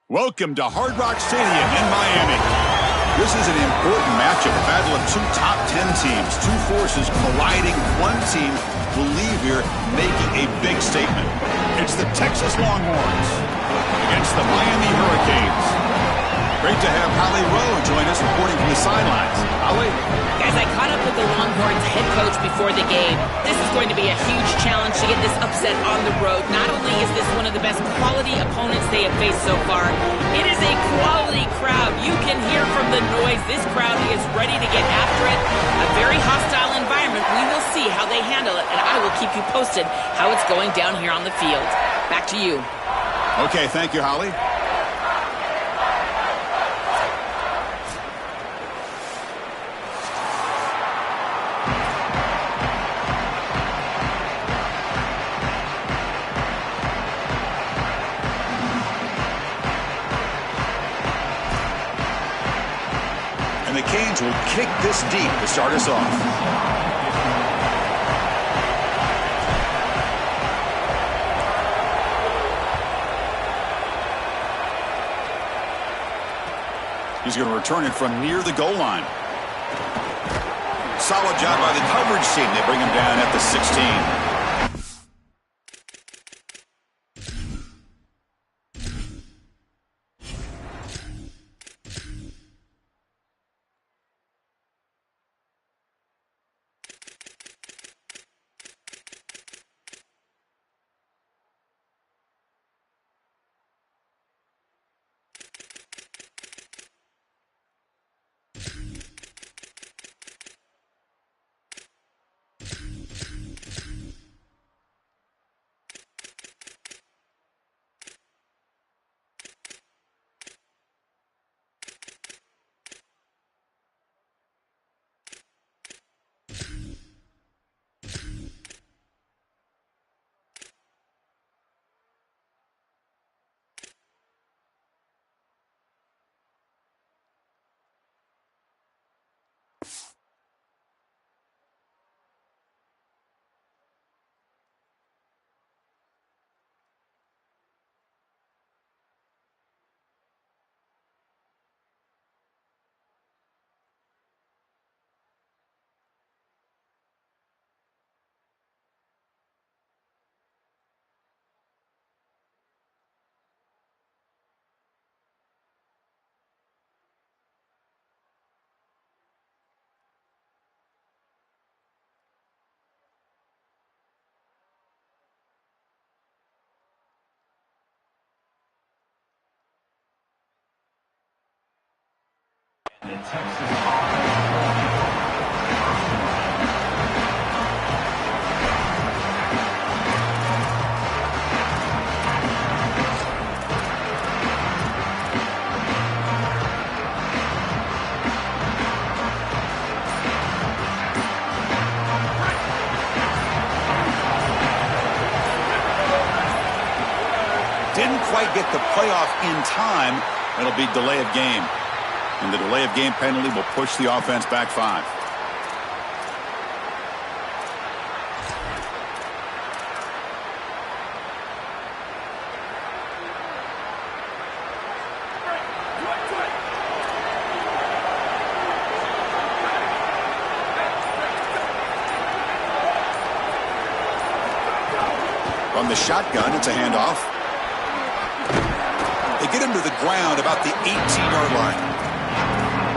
Welcome to Hard Rock Stadium in Miami. This is an important matchup, a battle of two top 10 teams, two forces colliding. One team will leave here making a big statement. It's the Texas Longhorns against the Miami Hurricanes. Great to have Holly Rowe join us, reporting from the sidelines. Holly? Guys, I caught up with the Longhorns head coach before the game. This is going to be a huge challenge to get this upset on the road. Not only is this one of the best quality opponents they have faced so far, it is a quality crowd. You can hear from the noise. This crowd is ready to get after it. A very hostile environment. We will see how they handle it, and I will keep you posted how it's going down here on the field. Back to you. Okay, thank you, Holly. The Canes will kick this deep to start us off. He's going to return it from near the goal line. Solid job by the coverage team. They bring him down at the 16. The Texas Didn't quite get the playoff in time. It'll be delay of game. And the delay of game penalty will push the offense back 5. From the shotgun, it's a handoff. They get him to the ground about the 18-yard line.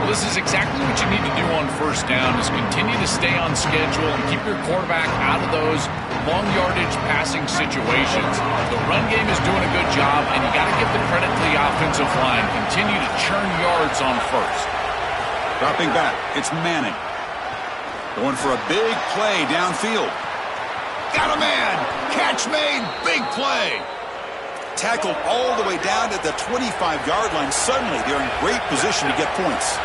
Well, this is exactly what you need to do on first down, is continue to stay on schedule and keep your quarterback out of those long yardage passing situations. The run game is doing a good job, and you got to give the credit to the offensive line. Continue to churn yards on first. Dropping back, it's Manning. Going for a big play downfield. Got a man! Catch made! Big play! Tackled all the way down to the 25-yard line. Suddenly, they're in great position to get points.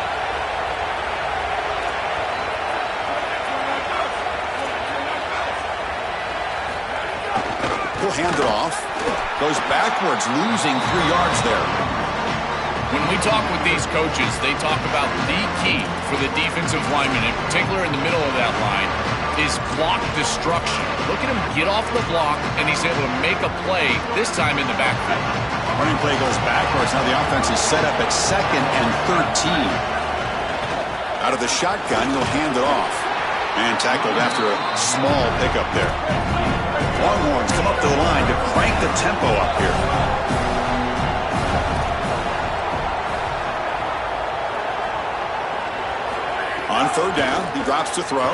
He'll hand it off. Goes backwards, losing 3 yards there. When we talk with these coaches, they talk about the key for the defensive lineman, in particular in the middle of that line, is block destruction. Look at him get off the block, and he's able to make a play, this time in the backfield. Running play goes backwards. Now the offense is set up at 2nd and 13. Out of the shotgun, he'll hand it off. And tackled after a small pickup there. Longhorns come up to the line to crank the tempo up here. On 3rd down, he drops to throw.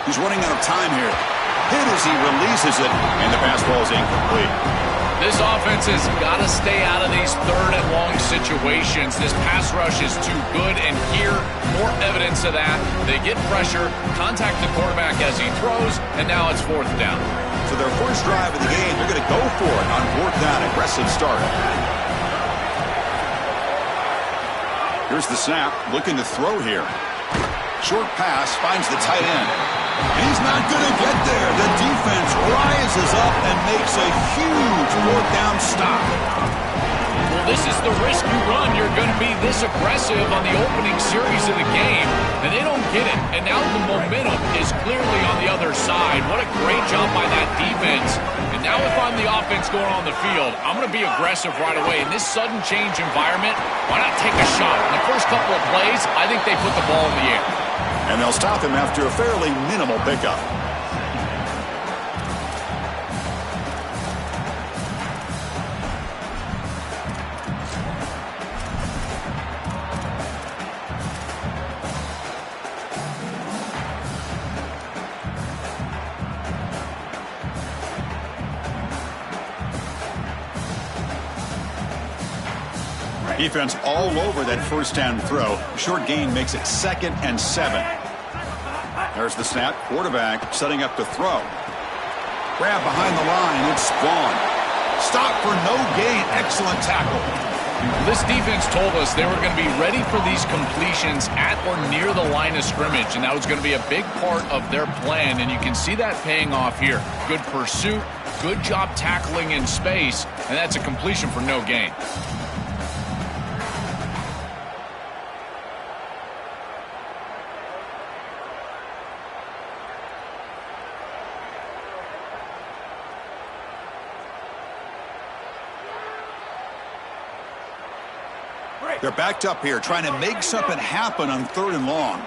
He's running out of time here. Hit as he releases it, and the pass ball is incomplete. This offense has got to stay out of these 3rd and long situations. This pass rush is too good, and here, more evidence of that. They get pressure, contact the quarterback as he throws, and now it's 4th down. So their first drive of the game, they're going to go for it on 4th down. Aggressive start. Here's the snap, looking to throw here. Short pass, finds the tight end. And he's not going to get there. The defense rises up and makes a huge 4th down stop. Well, this is the risk you run. You're going to be this aggressive on the opening series of the game, and they don't get it. And now the momentum is clearly on the other side. What a great job by that defense. And now if I'm the offense going on the field, I'm going to be aggressive right away. In this sudden change environment, why not take a shot? In the first couple of plays, I think they put the ball in the air. And they'll stop him after a fairly minimal pickup. Defense all over that 1st down throw. Short gain makes it 2nd and 7. There's the snap. Quarterback setting up to throw. Grab behind the line. It's Vaughn. Stop for no gain. Excellent tackle. This defense told us they were going to be ready for these completions at or near the line of scrimmage, and that was going to be a big part of their plan, and you can see that paying off here. Good pursuit, good job tackling in space, and that's a completion for no gain. They're backed up here, trying to make something happen on 3rd and long.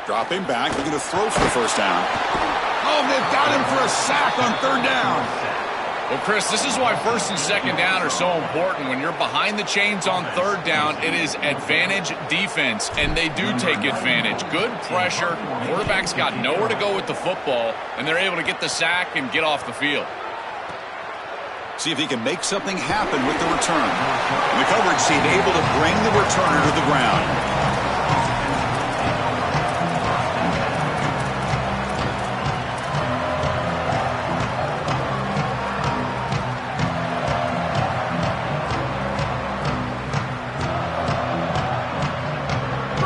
Dropping back, looking to throw for the 1st down. Oh, they've got him for a sack on 3rd down. Well, Chris, this is why 1st and 2nd down are so important. When you're behind the chains on 3rd down, it is advantage defense, and they do take advantage. Good pressure. Quarterback's got nowhere to go with the football, and they're able to get the sack and get off the field. See if he can make something happen with the return. And the coverage team able to bring the returner to the ground.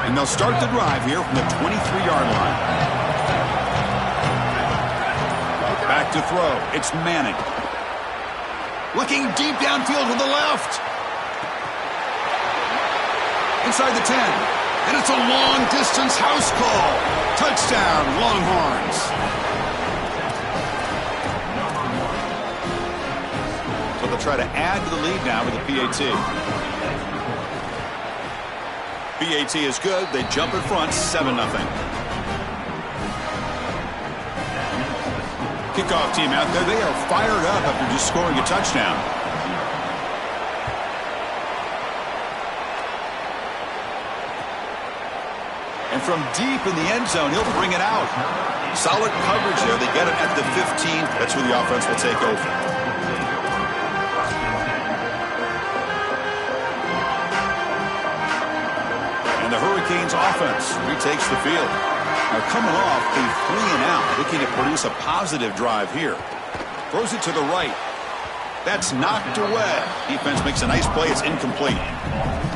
And they'll start the drive here from the 23-yard line. Back to throw. It's Manning. Looking deep downfield to the left. Inside the 10. And it's a long-distance house call. Touchdown, Longhorns. So they'll try to add to the lead now with the PAT. PAT is good. They jump in front, 7-0. Kickoff team out there. They are fired up after just scoring a touchdown. And from deep in the end zone, he'll bring it out. Solid coverage there. They get it at the 15. That's where the offense will take over. The Hurricanes offense retakes the field. Now coming off a 3-and-out, looking to produce a positive drive here. Throws it to the right. That's knocked away. Defense makes a nice play. It's incomplete.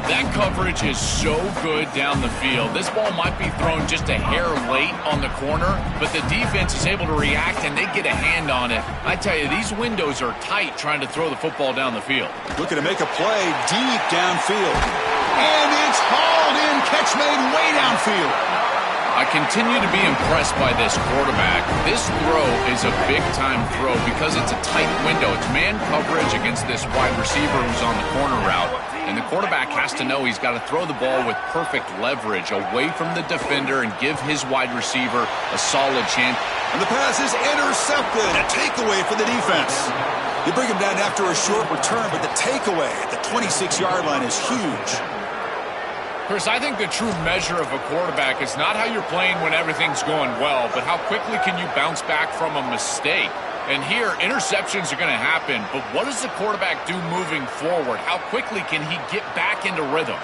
That coverage is so good down the field. This ball might be thrown just a hair late on the corner, but the defense is able to react and they get a hand on it. I tell you, these windows are tight trying to throw the football down the field. Looking to make a play deep downfield. And it's hauled in. Catch made way downfield. I continue to be impressed by this quarterback. This throw is a big-time throw because it's a tight window. It's man coverage against this wide receiver who's on the corner route. And the quarterback has to know he's got to throw the ball with perfect leverage away from the defender and give his wide receiver a solid chance. And the pass is intercepted. A takeaway for the defense. You bring him down after a short return, but the takeaway at the 26-yard line is huge. Chris, I think the true measure of a quarterback is not how you're playing when everything's going well, but how quickly can you bounce back from a mistake. And here, interceptions are going to happen, but what does the quarterback do moving forward? How quickly can he get back into rhythm?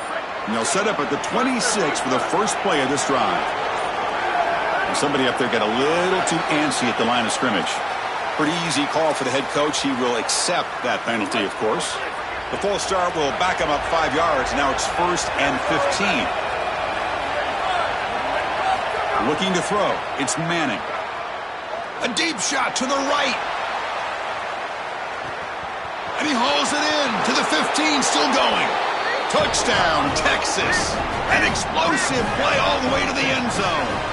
And they'll set up at the 26 for the first play of this drive. And somebody up there got a little too antsy at the line of scrimmage. Pretty easy call for the head coach. He will accept that penalty, of course. The false start will back him up 5 yards. Now it's 1st and 15. Looking to throw. It's Manning. A deep shot to the right. And he hauls it in to the 15, still going. Touchdown, Texas. An explosive play all the way to the end zone.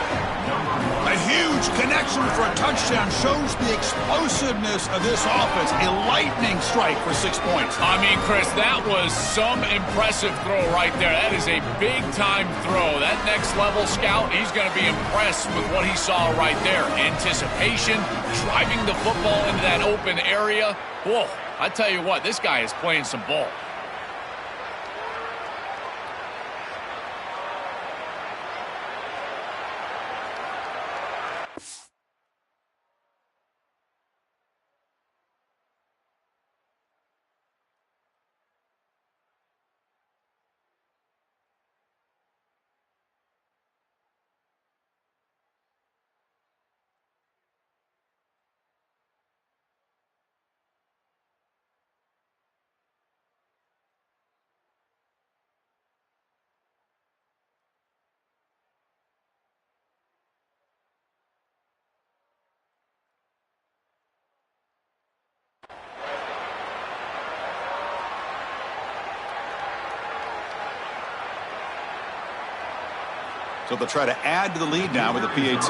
A huge connection for a touchdown shows the explosiveness of this offense. A lightning strike for 6 points. I mean, Chris, that was some impressive throw right there. That is a big-time throw. That next-level scout, he's going to be impressed with what he saw right there. Anticipation, driving the football into that open area. Whoa, I tell you what, this guy is playing some ball. So they'll try to add to the lead now with a PAT.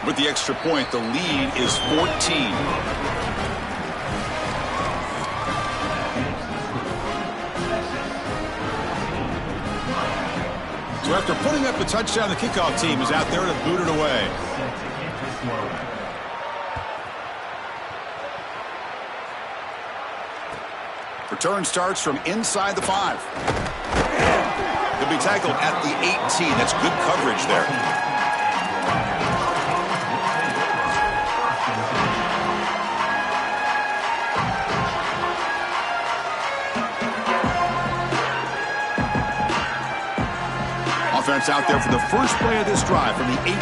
With the extra point, the lead is 14. So after putting up a touchdown, the kickoff team is out there to boot it away. Return starts from inside the 5. He'll be tackled at the 18. That's good coverage there. Offense out there for the first play of this drive from the 18.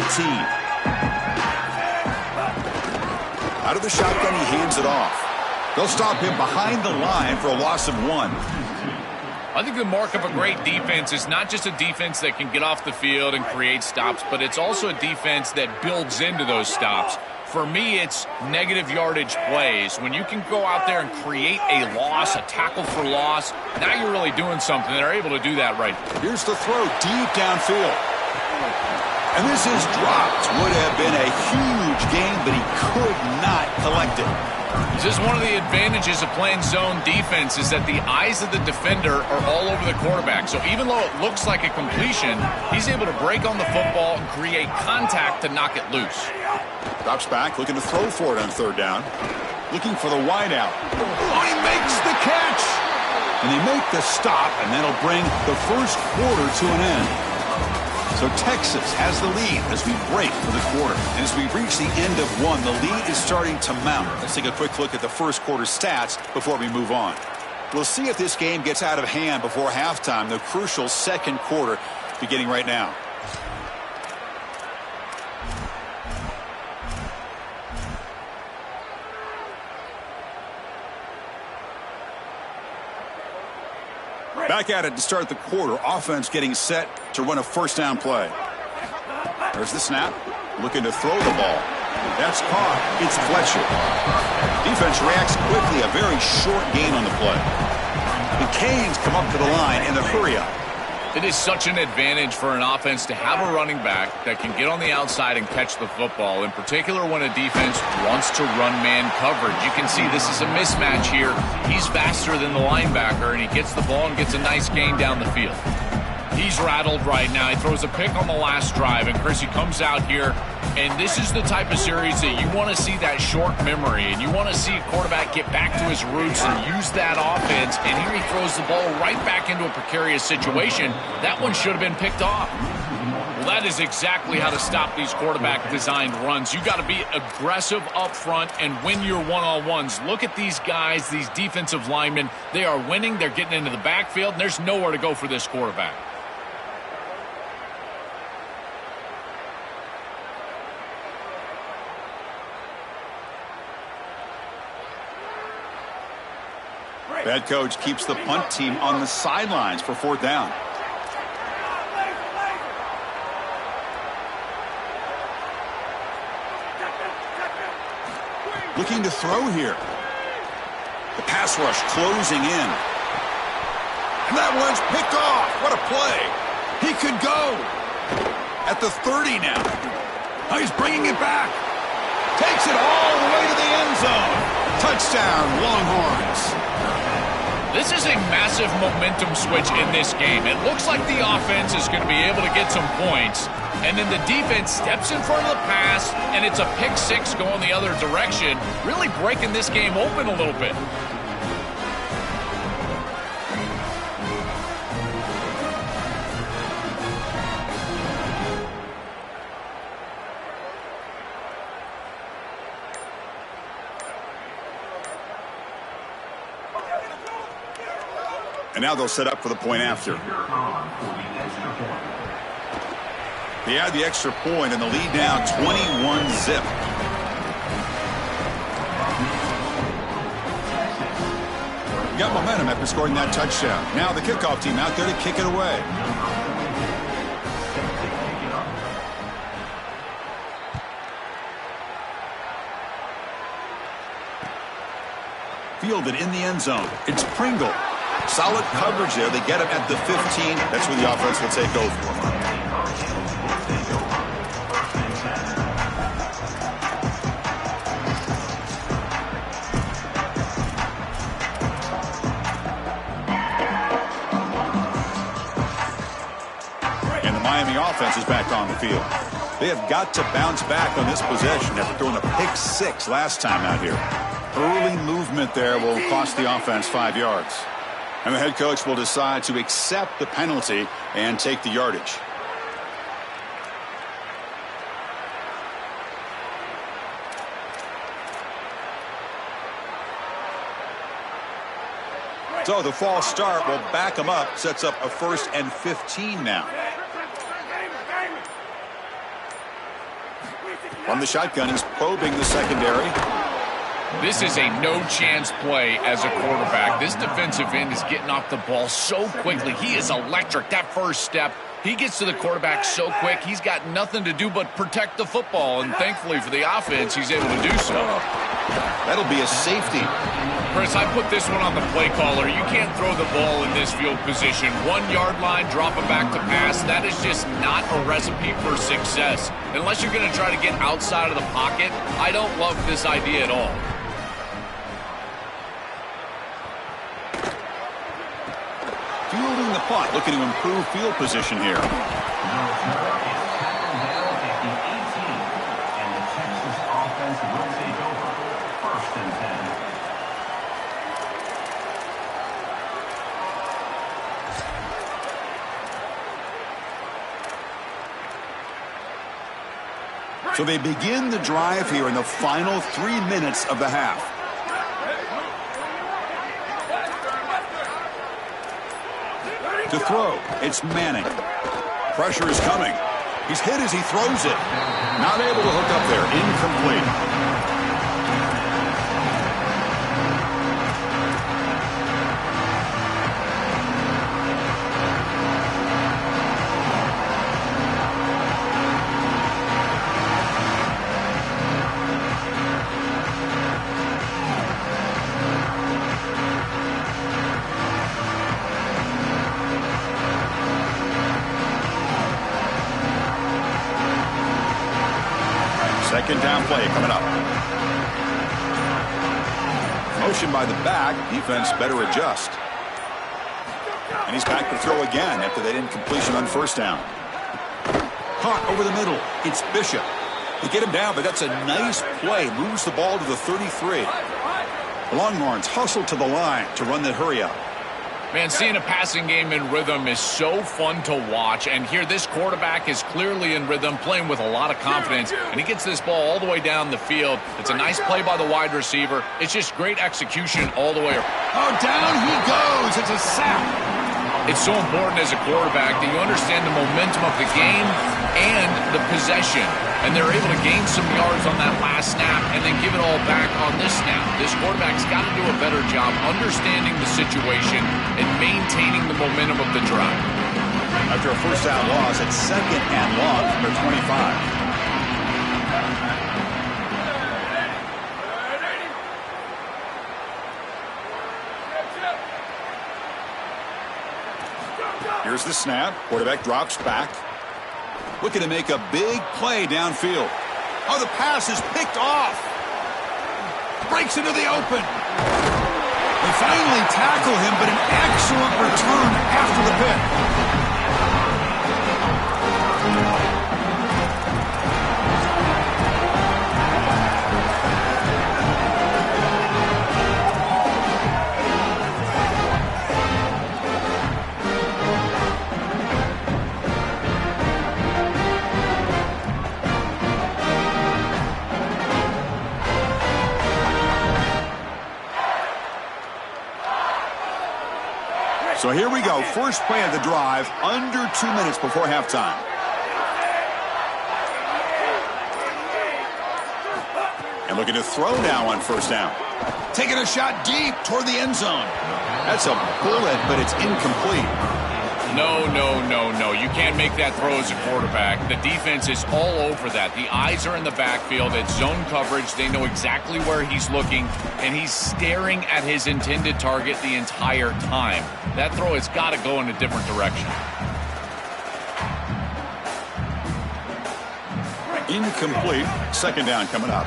Out of the shotgun, he hands it off. They'll stop him behind the line for a loss of 1. I think the mark of a great defense is not just a defense that can get off the field and create stops, but it's also a defense that builds into those stops. For me, it's negative yardage plays. When you can go out there and create a loss, a tackle for loss, now you're really doing something. They're able to do that right. Here's the throw deep downfield. And this is dropped. Would have been a huge gain, but he could not collect it. This is one of the advantages of playing zone defense is that the eyes of the defender are all over the quarterback. So even though it looks like a completion, he's able to break on the football and create contact to knock it loose. Drops back, looking to throw for it on 3rd down. Looking for the wideout. Oh, he makes the catch! And they make the stop, and that'll bring the first quarter to an end. So Texas has the lead as we break for the quarter. And as we reach the end of 1, the lead is starting to mount. Let's take a quick look at the first quarter stats before we move on. We'll see if this game gets out of hand before halftime, the crucial second quarter beginning right now. Back at it to start the quarter. Offense getting set to run a first down play. There's the snap. Looking to throw the ball. That's caught. It's Fletcher. Defense reacts quickly. A very short gain on the play. The Canes come up to the line in the hurry-up. It is such an advantage for an offense to have a running back that can get on the outside and catch the football, in particular when a defense wants to run man coverage. You can see this is a mismatch here. He's faster than the linebacker, and he gets the ball and gets a nice gain down the field. He's rattled right now. He throws a pick on the last drive, and Chris, he comes out here, and this is the type of series that you want to see that short memory, and you want to see a quarterback get back to his roots and use that offense, and here he throws the ball right back into a precarious situation. That one should have been picked off. Well, that is exactly how to stop these quarterback-designed runs. You got to be aggressive up front and win your one-on-ones. Look at these guys, these defensive linemen. They are winning. They're getting into the backfield, and there's nowhere to go for this quarterback. The head coach keeps the punt team on the sidelines for 4th down. Looking to throw here. The pass rush closing in. And that one's picked off. What a play. He could go. At the 30 now. Oh, he's bringing it back. Takes it all the way to the end zone. Touchdown, Longhorns. This is a massive momentum switch in this game. It looks like the offense is going to be able to get some points, and then the defense steps in front of the pass, and it's a pick six going the other direction, really breaking this game open a little bit. And now they'll set up for the point after. They add the extra point, and the lead now 21-zip. Got momentum after scoring that touchdown. Now the kickoff team out there to kick it away. Fielded in the end zone. It's Pringle. Solid coverage there. They get him at the 15. That's where the offense will take over. And the Miami offense is back on the field. They have got to bounce back on this possession after throwing a pick six last time out here. Early movement there will cost the offense 5 yards. And the head coach will decide to accept the penalty and take the yardage. So the false start will back him up, sets up a 1st and 15 now. From the shotgun, he's probing the secondary. This is a no-chance play as a quarterback. This defensive end is getting off the ball so quickly. He is electric. That first step, he gets to the quarterback so quick, he's got nothing to do but protect the football. And thankfully for the offense, he's able to do so. That'll be a safety. Chris, I put this one on the play caller. You can't throw the ball in this field position. 1 yard line, drop it back to pass. That is just not a recipe for success. Unless you're going to try to get outside of the pocket, I don't love this idea at all. Fielding the punt, looking to improve field position here. So they begin the drive here in the final 3 minutes of the half. To throw, it's Manning. Pressure is coming. He's hit as he throws it. Not able to hook up there. Incomplete. Second down play coming up. Motion by the back. Defense better adjust. And he's back to throw again after that incompletion on first down. Caught over the middle. It's Bishop. They get him down, but that's a nice play. Moves the ball to the 33. Longhorns hustle to the line to run the hurry up. Man, seeing a passing game in rhythm is so fun to watch. And here, this quarterback is clearly in rhythm, playing with a lot of confidence. And he gets this ball all the way down the field. It's a nice play by the wide receiver. It's just great execution all the way. Oh, down he goes. It's a sack. It's so important as a quarterback that you understand the momentum of the game and the possession. And they're able to gain some yards on that last snap and then give it all back on this snap. This quarterback's got to do a better job understanding the situation and maintaining the momentum of the drive. After a first down loss, it's second and long from their 25. Here's the snap. Quarterback drops back. Looking to make a big play downfield. Oh, the pass is picked off. Breaks into the open. They finally tackle him, but an excellent return after the pick. So here we go. First play of the drive, under 2 minutes before halftime. And looking to throw now on first down. Taking a shot deep toward the end zone. That's a bullet, but it's incomplete. No. You can't make that throw as a quarterback. The defense is all over that. The eyes are in the backfield. It's zone coverage. They know exactly where he's looking, and he's staring at his intended target the entire time. That throw has got to go in a different direction. Incomplete. Second down coming up.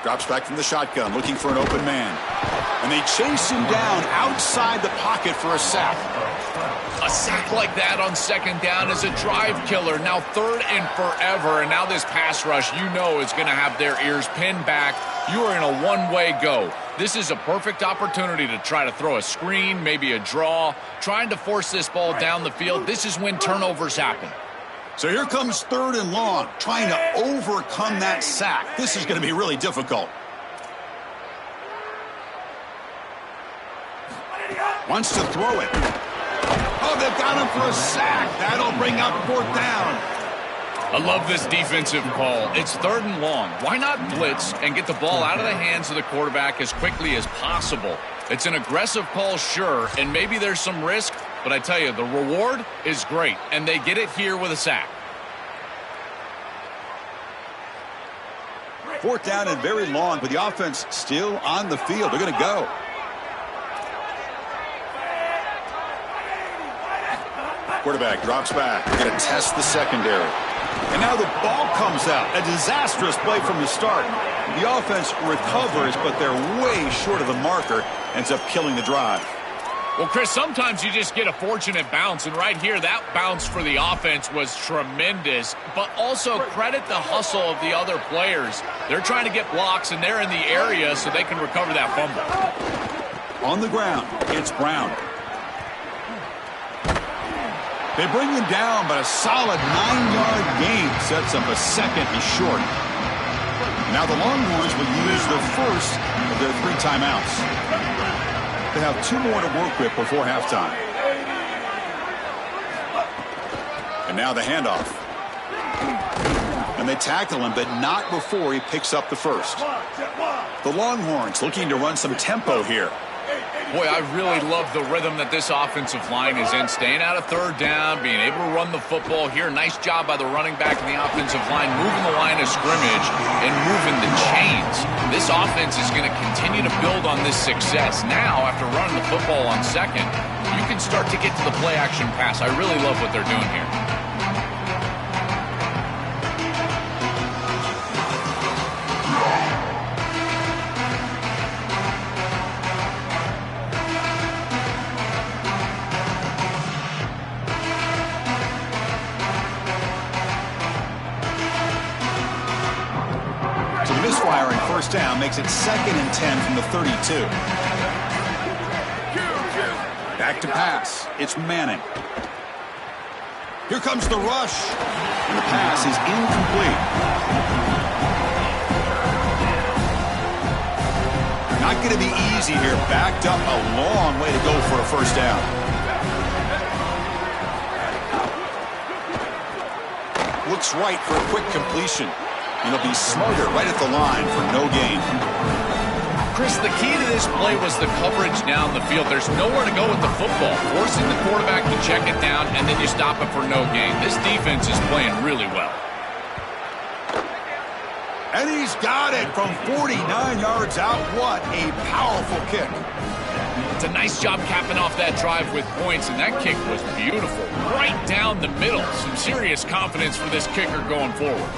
Drops back from the shotgun, looking for an open man. And they chase him down outside the pocket for a sack. A sack like that on second down is a drive killer. Now third and forever, and now this pass rush, you know, is going to have their ears pinned back. You are in a one-way go. This is a perfect opportunity to try to throw a screen, maybe a draw, trying to force this ball down the field. This is when turnovers happen. So here comes third and long, trying to overcome that sack. This is going to be really difficult. Wants to throw it. Oh, they've got him for a sack. That'll bring up fourth down. I love this defensive call. It's third and long. Why not blitz and get the ball out of the hands of the quarterback as quickly as possible? It's an aggressive call, sure, and maybe there's some risk, but I tell you, the reward is great, and they get it here with a sack. Fourth down and very long, but the offense still on the field. They're going to go. Quarterback drops back. They're going to test the secondary. And now the ball comes out. A disastrous play from the start. The offense recovers, but they're way short of the marker. Ends up killing the drive. Well, Chris, sometimes you just get a fortunate bounce, and right here, that bounce for the offense was tremendous, but also credit the hustle of the other players. They're trying to get blocks, and they're in the area so they can recover that fumble. On the ground, it's Brown. They bring him down, but a solid 9-yard gain sets up a second. He's short. Now the Longhorns will use the first of their 3 timeouts. They have 2 more to work with before halftime. And now the handoff. And they tackle him, but not before he picks up the first. The Longhorns looking to run some tempo here. Boy, I really love the rhythm that this offensive line is in. Staying out of third down, being able to run the football here. Nice job by the running back and the offensive line, moving the line of scrimmage and moving the chains. This offense is going to continue to build on this success. Now, after running the football on second, you can start to get to the play-action pass. I really love what they're doing here. Misfiring first down makes it 2nd and 10 from the 32. Back to pass. It's Manning. Here comes the rush. And the pass is incomplete. Not going to be easy here. Backed up a long way to go for a first down. Looks right for a quick completion. And he'll be smothered right at the line for no gain. Chris, the key to this play was the coverage down the field. There's nowhere to go with the football. Forcing the quarterback to check it down, and then you stop it for no gain. This defense is playing really well. And he's got it from 49 yards out. What a powerful kick. It's a nice job capping off that drive with points, and that kick was beautiful. Right down the middle. Some serious confidence for this kicker going forward.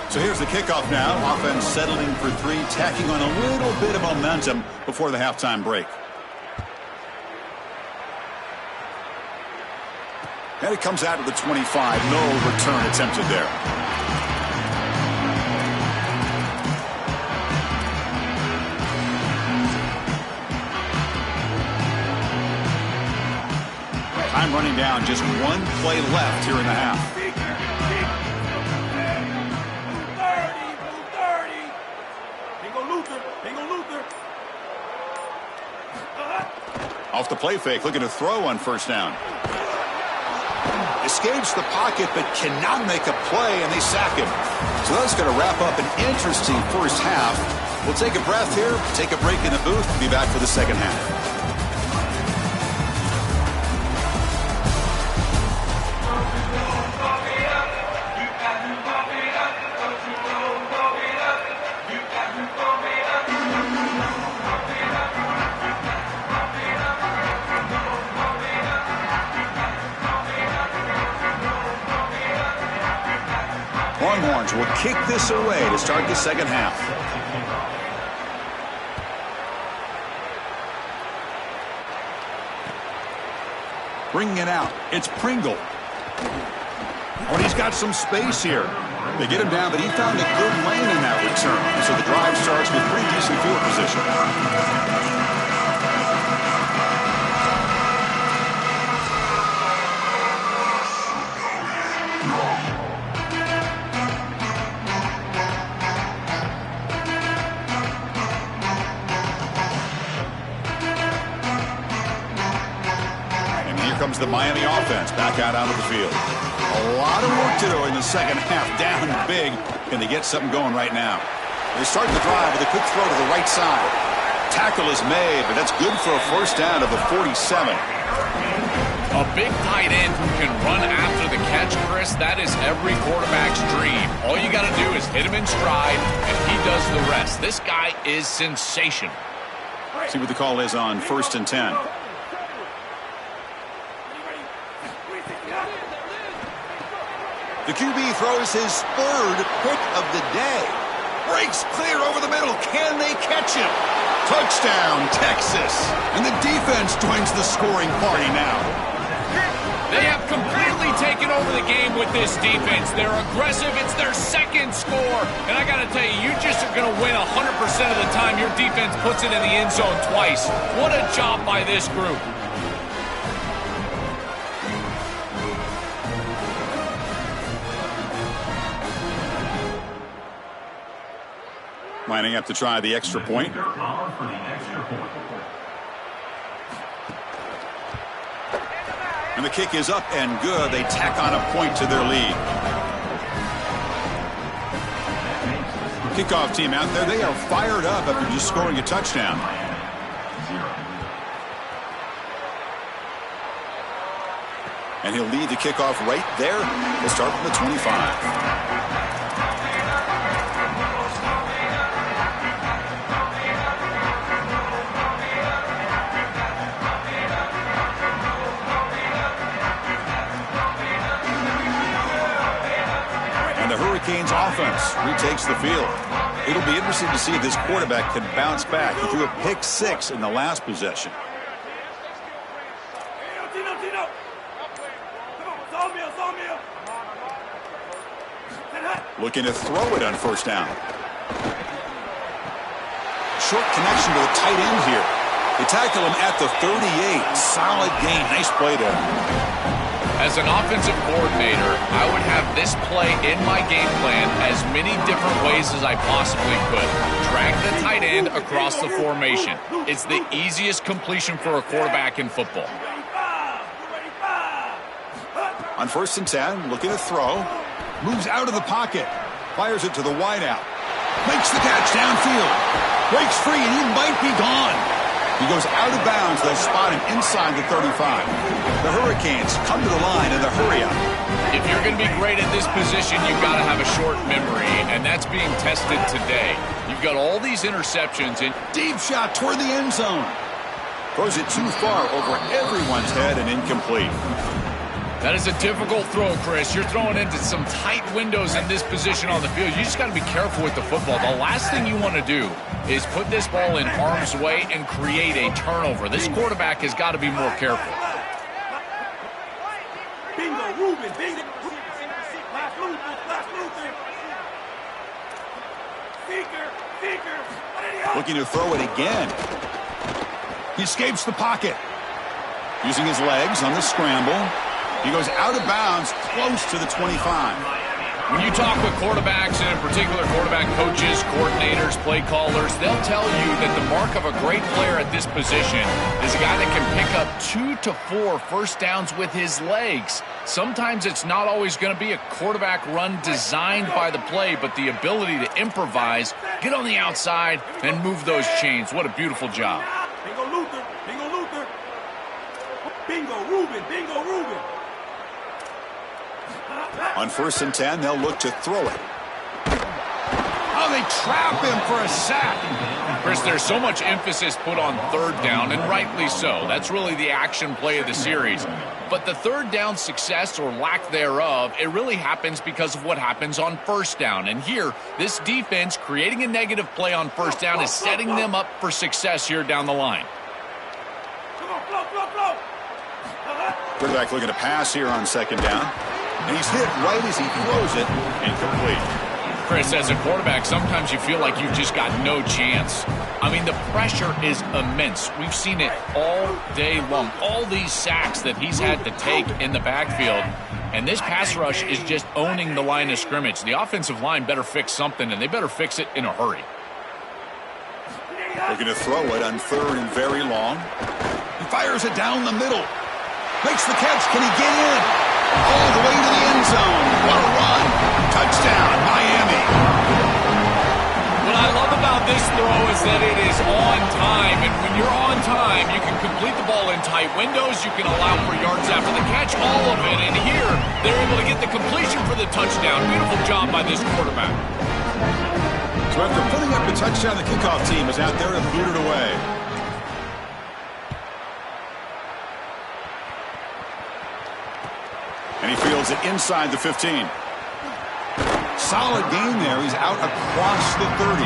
So here's the kickoff now. Offense settling for 3, tacking on a little bit of momentum before the halftime break. And it comes out of the 25. No return attempted there. Time running down. Just one play left here in the half. Off the play fake, looking to throw on first down. Escapes the pocket, but cannot make a play, and they sack him. So that's going to wrap up an interesting first half. We'll take a breath here, take a break in the booth, and be back for the second half. Longhorns will kick this away to start the second half. Bringing it out. It's Pringle. Oh, he's got some space here. They get him down, but he found a good lane in that return. So the drive starts with pretty decent field position. Comes the Miami offense back out onto the field. A lot of work to do in the second half. Down big. Can they get something going right now? They start the drive with a quick throw to the right side. Tackle is made, but that's good for a first down of the 47. A big tight end who can run after the catch, Chris. That is every quarterback's dream. All you got to do is hit him in stride, and he does the rest. This guy is sensational. See what the call is on 1st and 10. The QB throws his 3rd pick of the day. Breaks clear over the middle. Can they catch him? Touchdown, Texas. And the defense joins the scoring party now. They have completely taken over the game with this defense. They're aggressive. It's their 2nd score. And I got to tell you, you just are going to win 100% of the time your defense puts it in the end zone twice. What a job by this group. Lining up to try the extra point. And the kick is up and good. They tack on a point to their lead. Kickoff team out there, they are fired up after just scoring a touchdown. And he'll lead the kickoff right there. We'll start from the 25. Hurricanes offense retakes the field. It'll be interesting to see if this quarterback can bounce back. He threw a pick 6 in the last possession. Looking to throw it on first down. Short connection to the tight end here. They tackle him at the 38. Solid gain. Nice play there. As an offensive coordinator, I would have this play in my game plan as many different ways as I possibly could. Drag the tight end across the formation. It's the easiest completion for a quarterback in football. On first and 10, looking to throw. Moves out of the pocket. Fires it to the wideout. Makes the catch downfield. Breaks free and he might be gone. He goes out of bounds. They'll spot him inside the 35. The Hurricanes come to the line in the hurry up. If you're going to be great at this position, you've got to have a short memory, and that's being tested today. You've got all these interceptions. And deep shot toward the end zone. Throws it too far over everyone's head and incomplete. That is a difficult throw, Chris. You're throwing into some tight windows in this position on the field. You just got to be careful with the football. The last thing you want to do is put this ball in harm's way and create a turnover. This quarterback has got to be more careful. Bingo, Ruben, bingo. Looking to throw it again. He escapes the pocket. Using his legs on the scramble. He goes out of bounds, close to the 25. When you talk with quarterbacks, and in particular quarterback coaches, coordinators, play callers, they'll tell you that the mark of a great player at this position is a guy that can pick up 2 to 4 first downs with his legs. Sometimes it's not always going to be a quarterback run designed by the play, but the ability to improvise, get on the outside, and move those chains. What a beautiful job. Bingo Luther, bingo Luther. Bingo Ruben, bingo Ruben. On first and 10, they'll look to throw it. Oh, they trap him for a sack. Chris, there's so much emphasis put on third down, and rightly so. That's really the action play of the series. But the third down success or lack thereof, it really happens because of what happens on first down. And here, this defense creating a negative play on first down is setting them up for success here down the line. Come on, flow. Quarterback looking to pass here on second down. And he's hit right as he throws it, incomplete. Chris, as a quarterback, sometimes you feel like you've just got no chance. I mean, the pressure is immense. We've seen it all day long. All these sacks that he's had to take in the backfield. And this pass rush is just owning the line of scrimmage. The offensive line better fix something, and they better fix it in a hurry. Looking to throw it on third and very long. He fires it down the middle. Makes the catch. Can he get in? All the way to the end zone. What a run. Touchdown, Miami. What I love about this throw is that it is on time. And when you're on time, you can complete the ball in tight windows. You can allow for yards after the catch, all of it. And here, they're able to get the completion for the touchdown. Beautiful job by this quarterback. So after putting up the touchdown, the kickoff team is out there to boot it away. And he fields it inside the 15. Solid gain there. He's out across the 30.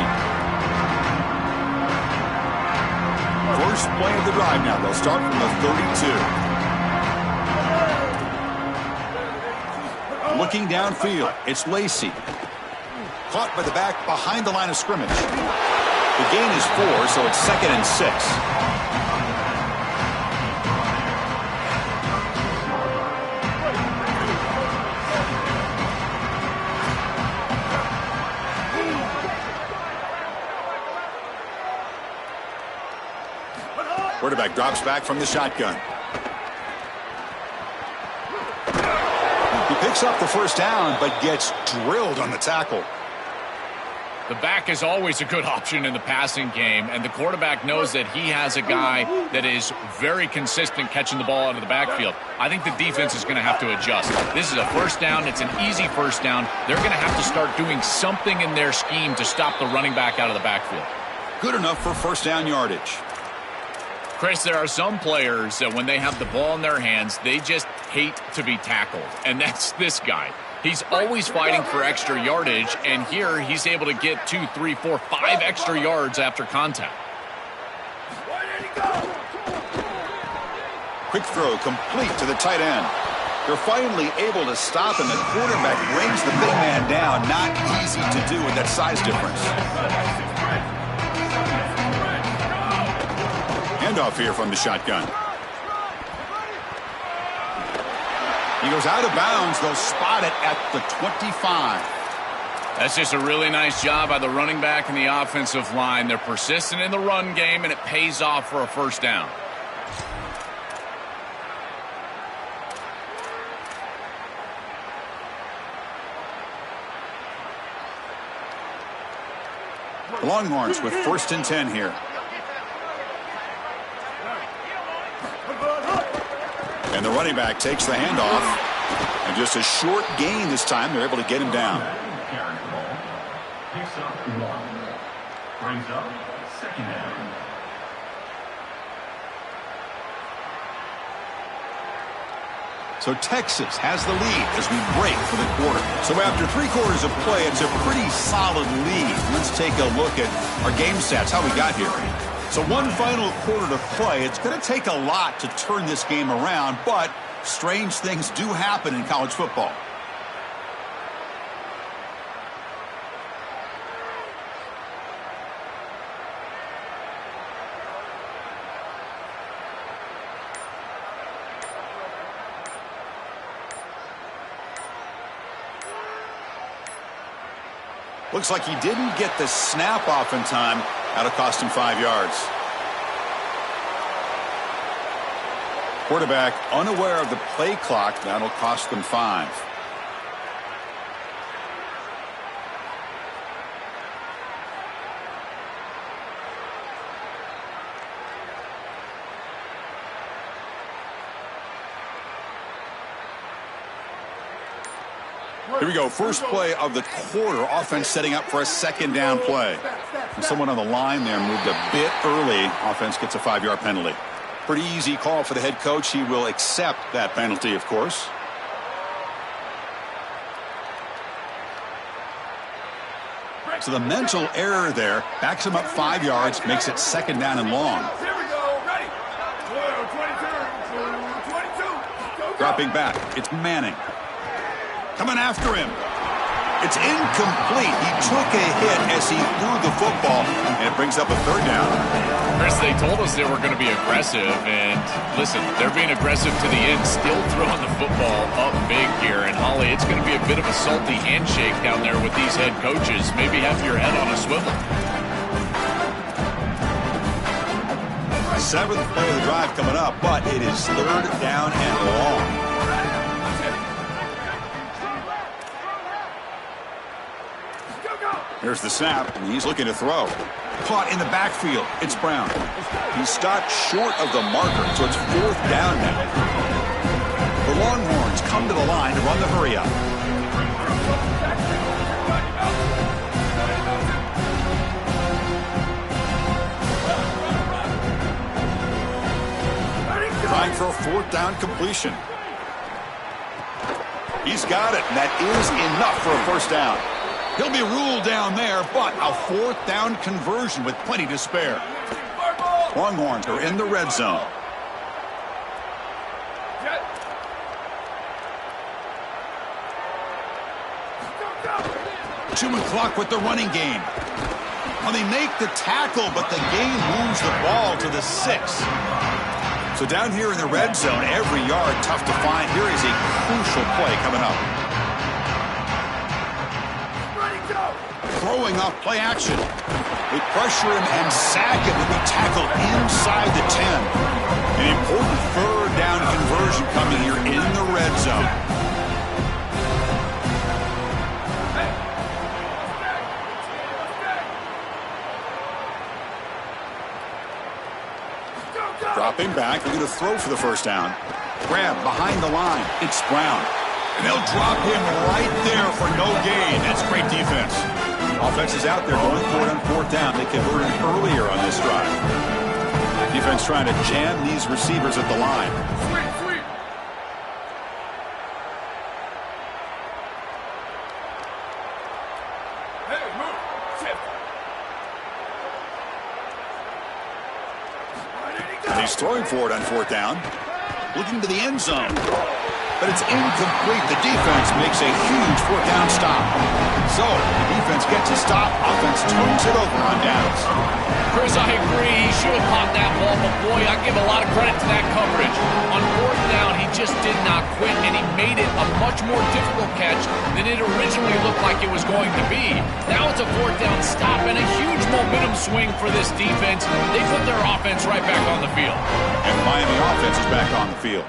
First play of the drive now. They'll start from the 32. Looking downfield, it's Lacey. Caught by the back behind the line of scrimmage. The gain is 4, so it's 2nd and 6. Quarterback drops back from the shotgun. He picks up the first down, but gets drilled on the tackle. The back is always a good option in the passing game, and the quarterback knows that he has a guy that is very consistent catching the ball out of the backfield. I think the defense is going to have to adjust. This is a first down. It's an easy first down. They're going to have to start doing something in their scheme to stop the running back out of the backfield. Good enough for first down yardage. Chris, there are some players that when they have the ball in their hands, they just hate to be tackled, and that's this guy. He's always fighting for extra yardage, and here he's able to get 2, 3, 4, 5 extra yards after contact. Quick throw complete to the tight end. They're finally able to stop him. The quarterback brings the big man down. Not easy to do with that size difference. Handoff here from the shotgun. He goes out of bounds. They'll spot it at the 25. That's just a really nice job by the running back and the offensive line. They're persistent in the run game, and it pays off for a first down. The Longhorns with 1st and 10 here. And the running back takes the handoff. And just a short gain this time. They're able to get him down. Picks up 1. Brings up 2nd down. So Texas has the lead as we break for the quarter. So after 3 quarters of play, it's a pretty solid lead. Let's take a look at our game stats, how we got here. So 1 final quarter to play. It's going to take a lot to turn this game around, but strange things do happen in college football. Looks like he didn't get the snap off in time. That'll cost him 5 yards. Quarterback unaware of the play clock. That'll cost them 5. Here we go. First play of the quarter. Offense setting up for a 2nd down play. And someone on the line there moved a bit early. Offense gets a 5-yard penalty. Pretty easy call for the head coach. He will accept that penalty, of course. So the mental error there backs him up 5 yards, makes it 2nd down and long. Here we go. Ready. 22. Dropping back. It's Manning. Coming after him. It's incomplete. He took a hit as he threw the football, and it brings up a 3rd down. Chris, they told us they were going to be aggressive, and listen, they're being aggressive to the end, still throwing the football up big here. And, Holly, it's going to be a bit of a salty handshake down there with these head coaches. Maybe have your head on a swivel. 7th play of the drive coming up, but it is 3rd down and long. Here's the snap, and he's looking to throw. Caught in the backfield. It's Brown. He stopped short of the marker, so it's 4th down now. The Longhorns come to the line to run the hurry-up. Trying for a 4th down completion. He's got it, and that is enough for a 1st down. He'll be ruled down there, but a 4th down conversion with plenty to spare. Longhorns are in the red zone. Chewing clock with the running game. Well, they make the tackle, but the game moves the ball to the 6. So down here in the red zone, every yard tough to find. Here is a crucial play coming up. Throwing off play action. They pressure him and sack him and be tackled inside the 10. An important 3rd down conversion coming here in the red zone. Dropping back, looking to throw for the first down. Grab behind the line. It's Brown. And they'll drop him right there for no gain. That's great defense. Offense is out there going for it on fourth down. They converted earlier on this drive. Defense trying to jam these receivers at the line. Sweep. Hey, move. Shift. And he's throwing for it on fourth down. Looking to the end zone. But it's incomplete. The defense makes a huge fourth down stop. So, the defense gets a stop. Offense turns it over on downs. Chris, I agree. He should have caught that ball, but boy, I give a lot of credit to that coverage. On fourth down, he just did not quit, and he made it a much more difficult catch than it originally looked like it was going to be. Now it's a fourth down stop and a huge momentum swing for this defense. They put their offense right back on the field. And the Miami offense is back on the field.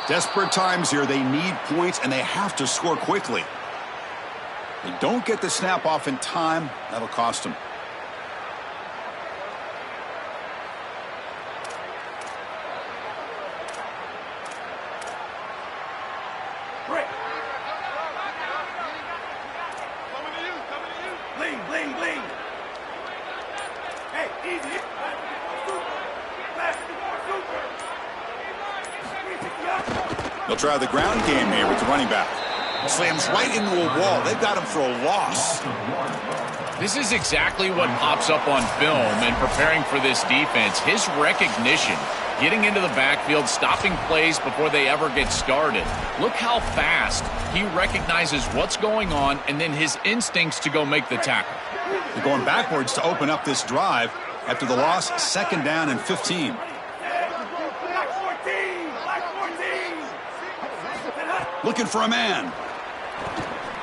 Desperate times here. They need points, and they have to score quickly. They don't get the snap off in time. That'll cost them. Break. Bling. Hey, easy. They'll try the ground game here with the running back. Slams right into a wall. They've got him for a loss. This is exactly what pops up on film in preparing for this defense. His recognition, getting into the backfield, stopping plays before they ever get started. Look how fast he recognizes what's going on and then his instincts to go make the tackle. They're going backwards to open up this drive after the loss. Second down and 15. Looking for a man.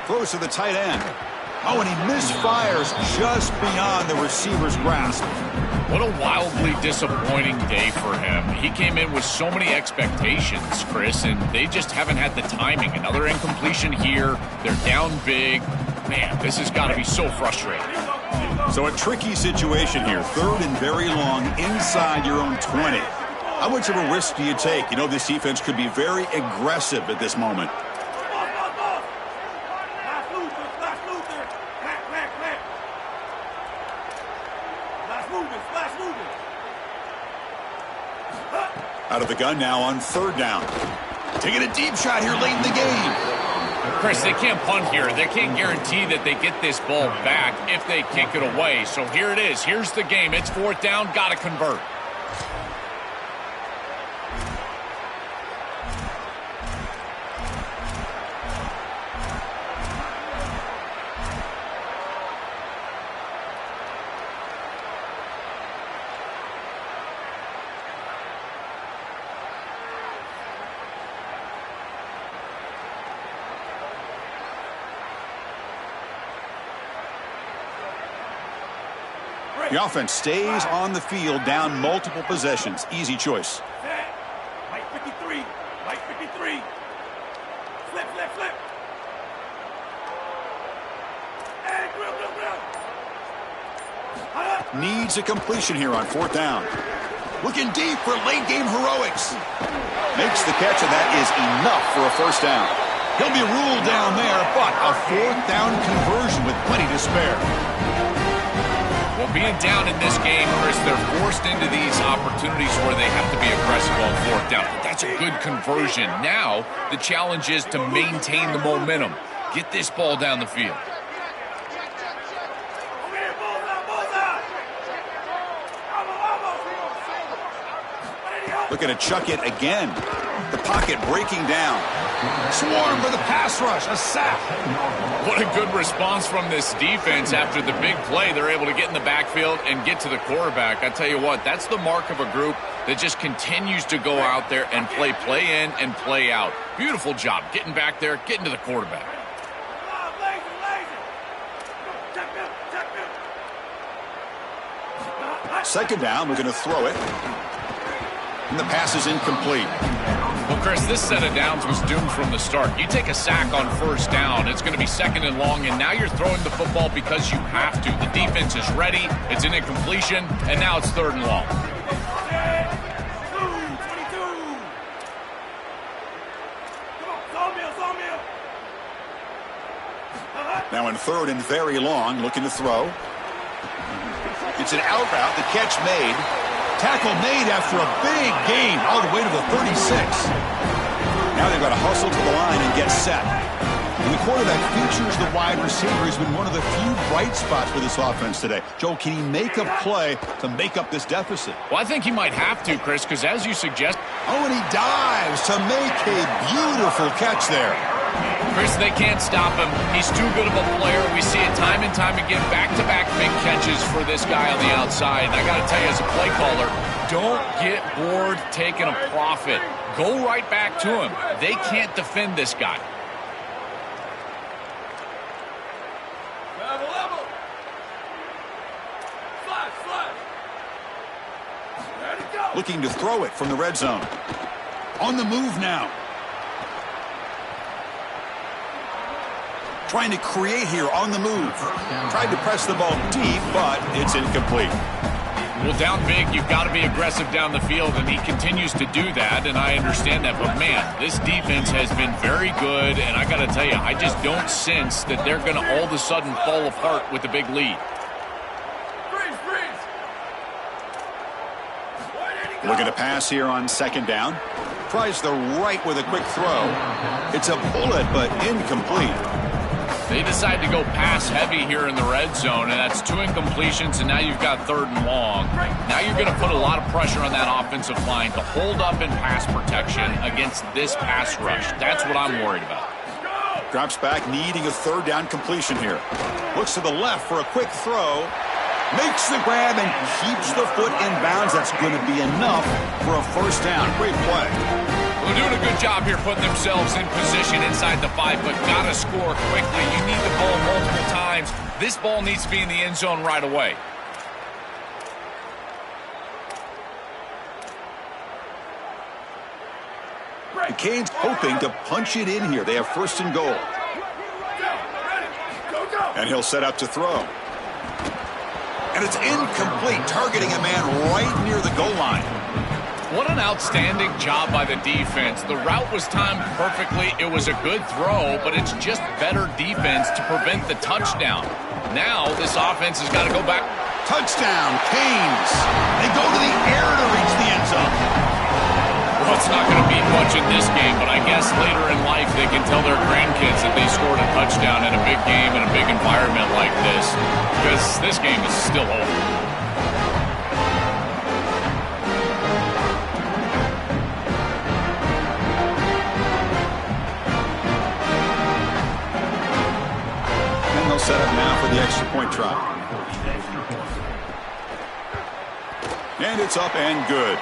Throws to the tight end. Oh, and he misfires just beyond the receiver's grasp. What a wildly disappointing day for him. He came in with so many expectations, Chris, and they just haven't had the timing. Another incompletion here. They're down big. Man, this has got to be so frustrating. So a tricky situation here. Third and very long inside your own 20. How much of a risk do you take? You know this defense could be very aggressive at this moment. Out of the gun now on third down. Taking a deep shot here late in the game. Chris, they can't punt here. They can't guarantee that they get this ball back if they kick it away. So here it is. Here's the game. It's fourth down. Got to convert. The offense stays on the field, down multiple possessions. Easy choice. White 53. White 53. Flip. And drill. Needs a completion here on fourth down. Looking deep for late game heroics. Makes the catch, and that is enough for a first down. He'll be ruled down there, but a fourth down conversion with plenty to spare. Well, being down in this game, Chris, they're forced into these opportunities where they have to be aggressive on fourth down. But that's a good conversion. Now, the challenge is to maintain the momentum. Get this ball down the field. Looking to chuck it again. The pocket breaking down. Swarm for the pass rush. A sack. What a good response from this defense after the big play. They're able to get in the backfield and get to the quarterback. I tell you what, that's the mark of a group that just continues to go out there and play in and play out. Beautiful job getting back there, getting to the quarterback. Second down, we're going to throw it. And the pass is incomplete. Well, Chris, this set of downs was doomed from the start. You take a sack on first down, it's going to be second and long, and now you're throwing the football because you have to. The defense is ready, it's an incompletion, and now it's third and long. third and very long, looking to throw. It's an out route, the catch made. Tackle made after a big gain all the way to the 36. Now they've got to hustle to the line and get set. And the quarterback features the wide receiver. He's been one of the few bright spots for this offense today. Joe, can he make a play to make up this deficit? Well, I think he might have to, Chris, because as you suggest... Oh, and he dives to make a beautiful catch there. Chris, they can't stop him. He's too good of a player. We see it time and time again, back-to-back big catches for this guy on the outside. And I got to tell you, as a play caller, don't get bored taking a profit. Go right back to him. They can't defend this guy. Looking to throw it from the red zone. On the move now. Trying to create here on the move. Tried to press the ball deep, but it's incomplete. Well, down big, you've got to be aggressive down the field, and he continues to do that, and I understand that. But, man, this defense has been very good, and I got to tell you, I just don't sense that they're going to all of a sudden fall apart with a big lead. Looking to pass here on second down. Tries the right with a quick throw. It's a bullet, but incomplete. They decide to go pass heavy here in the red zone, and that's 2 incompletions, and now you've got 3rd and long. Now you're going to put a lot of pressure on that offensive line to hold up in pass protection against this pass rush. That's what I'm worried about. Drops back, needing a 3rd down completion here. Looks to the left for a quick throw. Makes the grab and keeps the foot in bounds. That's going to be enough for a 1st down. Great play. They're doing a good job here putting themselves in position inside the 5, but got to score quickly. You need the ball multiple times. This ball needs to be in the end zone right away. The Canes hoping to punch it in here. They have 1st and goal. And he'll set up to throw. And it's incomplete, targeting a man right near the goal line. What an outstanding job by the defense. The route was timed perfectly. It was a good throw, but it's just better defense to prevent the touchdown. Now this offense has got to go back. Touchdown, Canes. They go to the air to reach the end zone. Well, it's not going to mean much in this game, but I guess later in life they can tell their grandkids that they scored a touchdown in a big game in a big environment like this, because this game is still over. And they'll set up now for the extra point try. And it's up and good.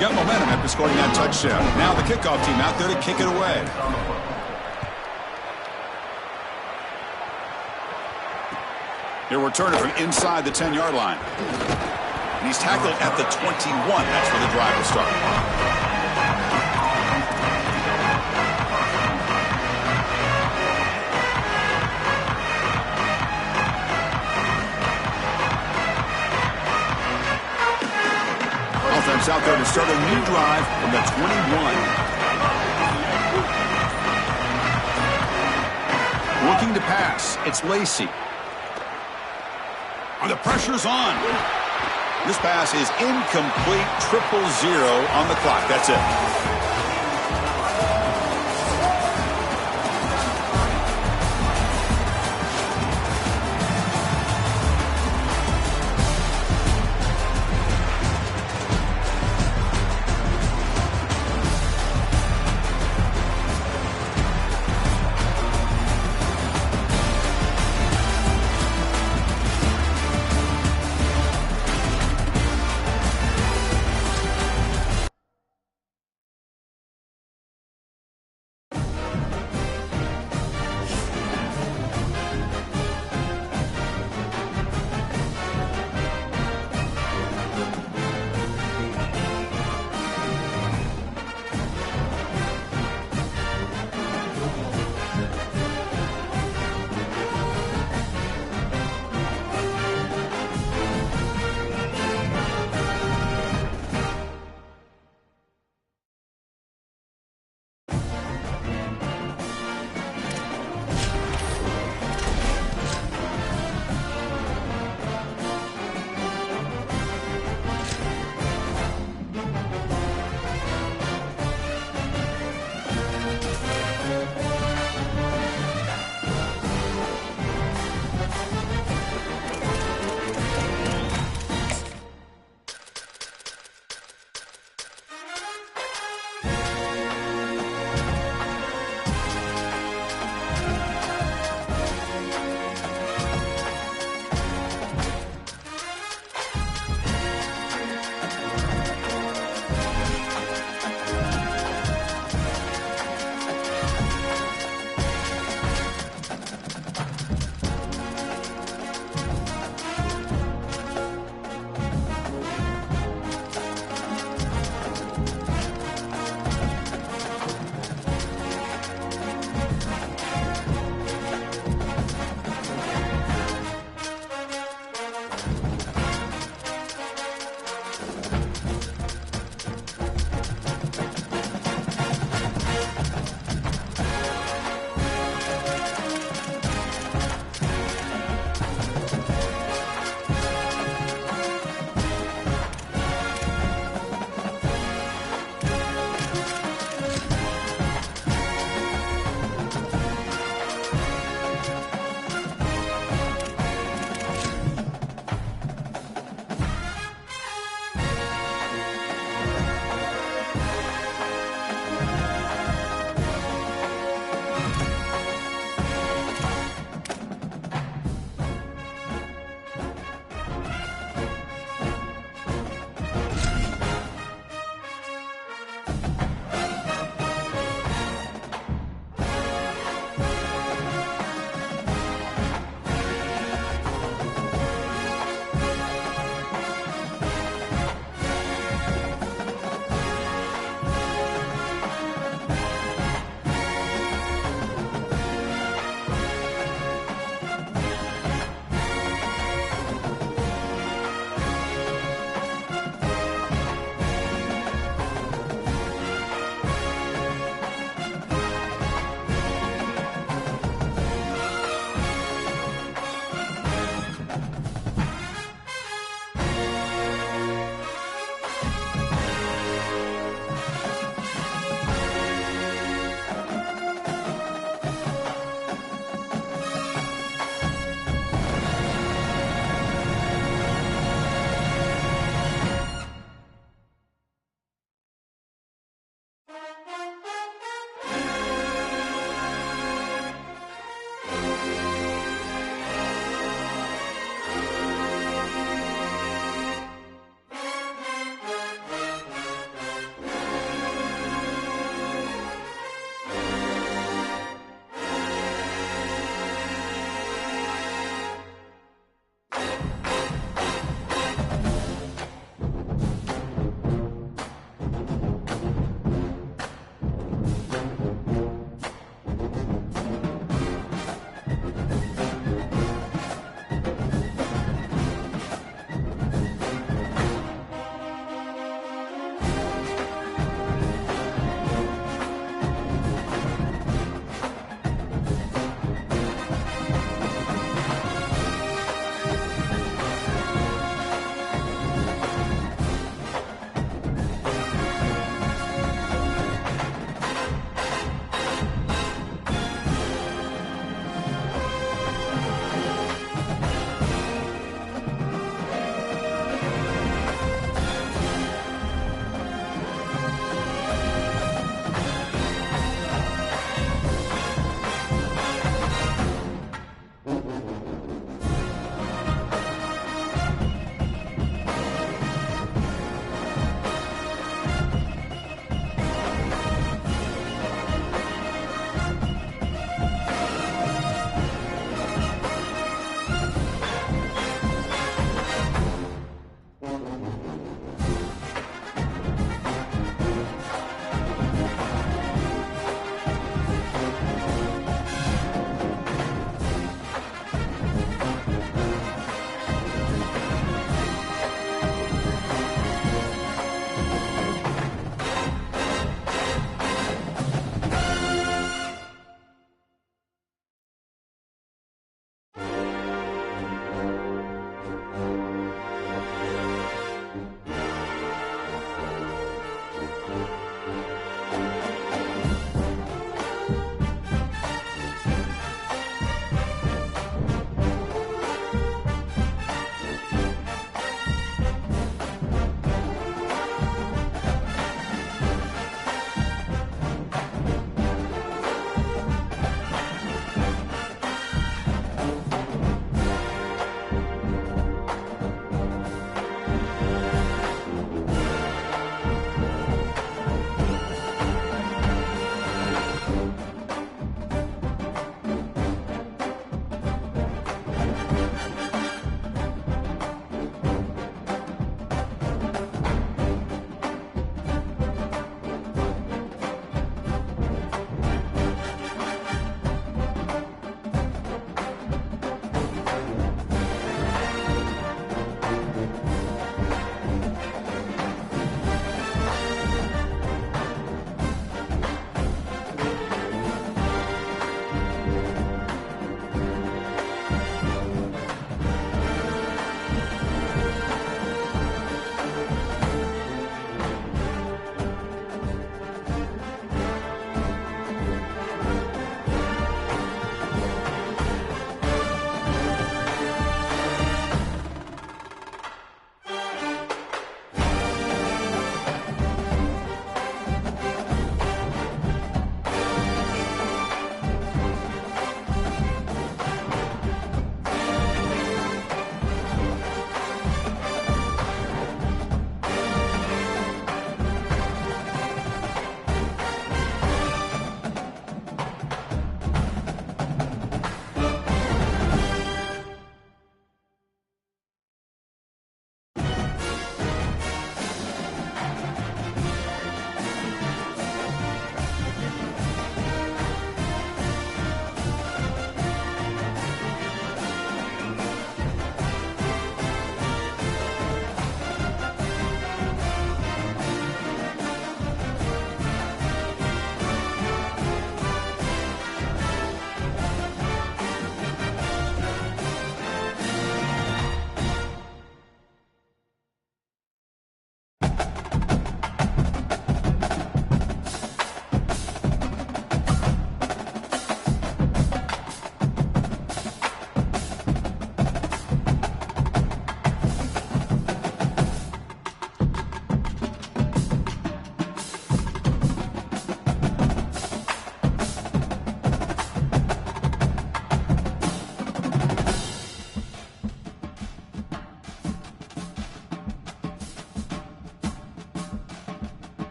Got momentum after scoring that touchdown. Now the kickoff team out there to kick it away. He'll return it from inside the 10-yard line. And he's tackled at the 21. That's where the drive will start. Offense out there to start a new drive from the 21. Looking to pass. It's Lacey. And the pressure's on. This pass is incomplete. 0-0 on the clock. That's it.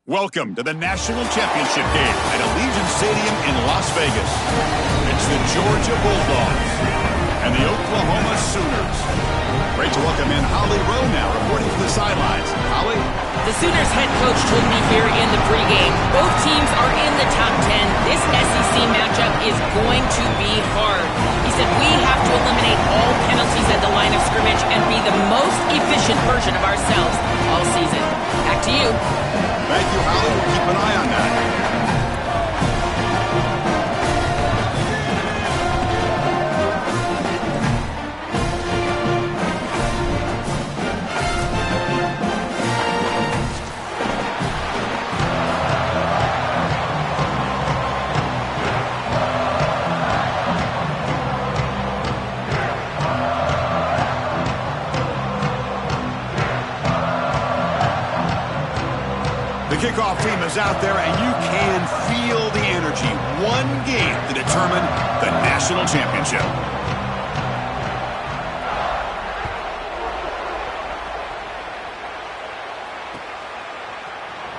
Welcome to the National Championship game at Allegiant Stadium in Las Vegas. It's the Georgia Bulldogs and the Oklahoma Sooners. Great to welcome in Holly Rowe now, reporting from the sidelines. Holly? The Sooners head coach told me here in the pregame, both teams are in the top 10. This SEC matchup is going to be hard. He said we have to eliminate all penalties at the line of scrimmage and be the most efficient version of ourselves all season. Back to you. Thank you, Holly. We'll keep an eye on that. The kickoff team is out there, and you can feel the energy. One game to determine the national championship.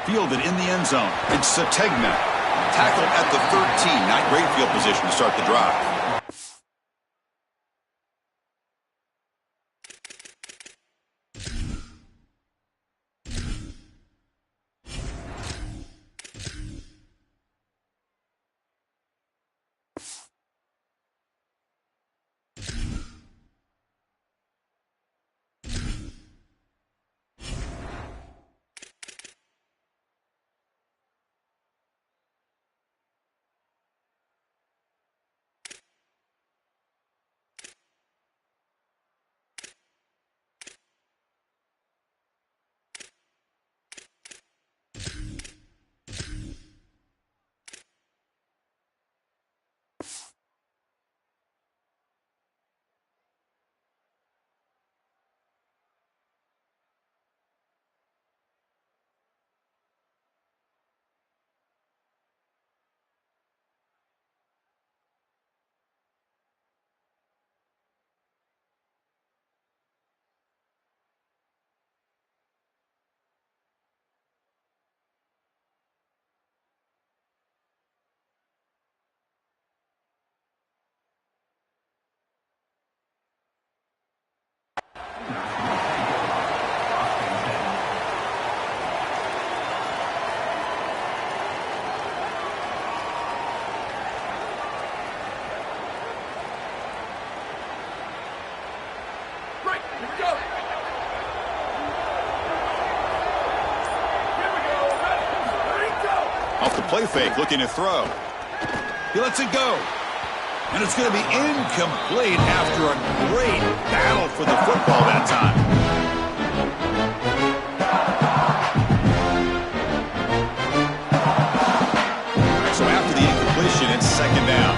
Fielded in the end zone. It's Sategna. Tackled at the 13. Not great field position to start the drive. Off the play fake, looking to throw. He lets it go. And it's going to be incomplete after a great battle for the football that time. So after the incompletion, it's second down.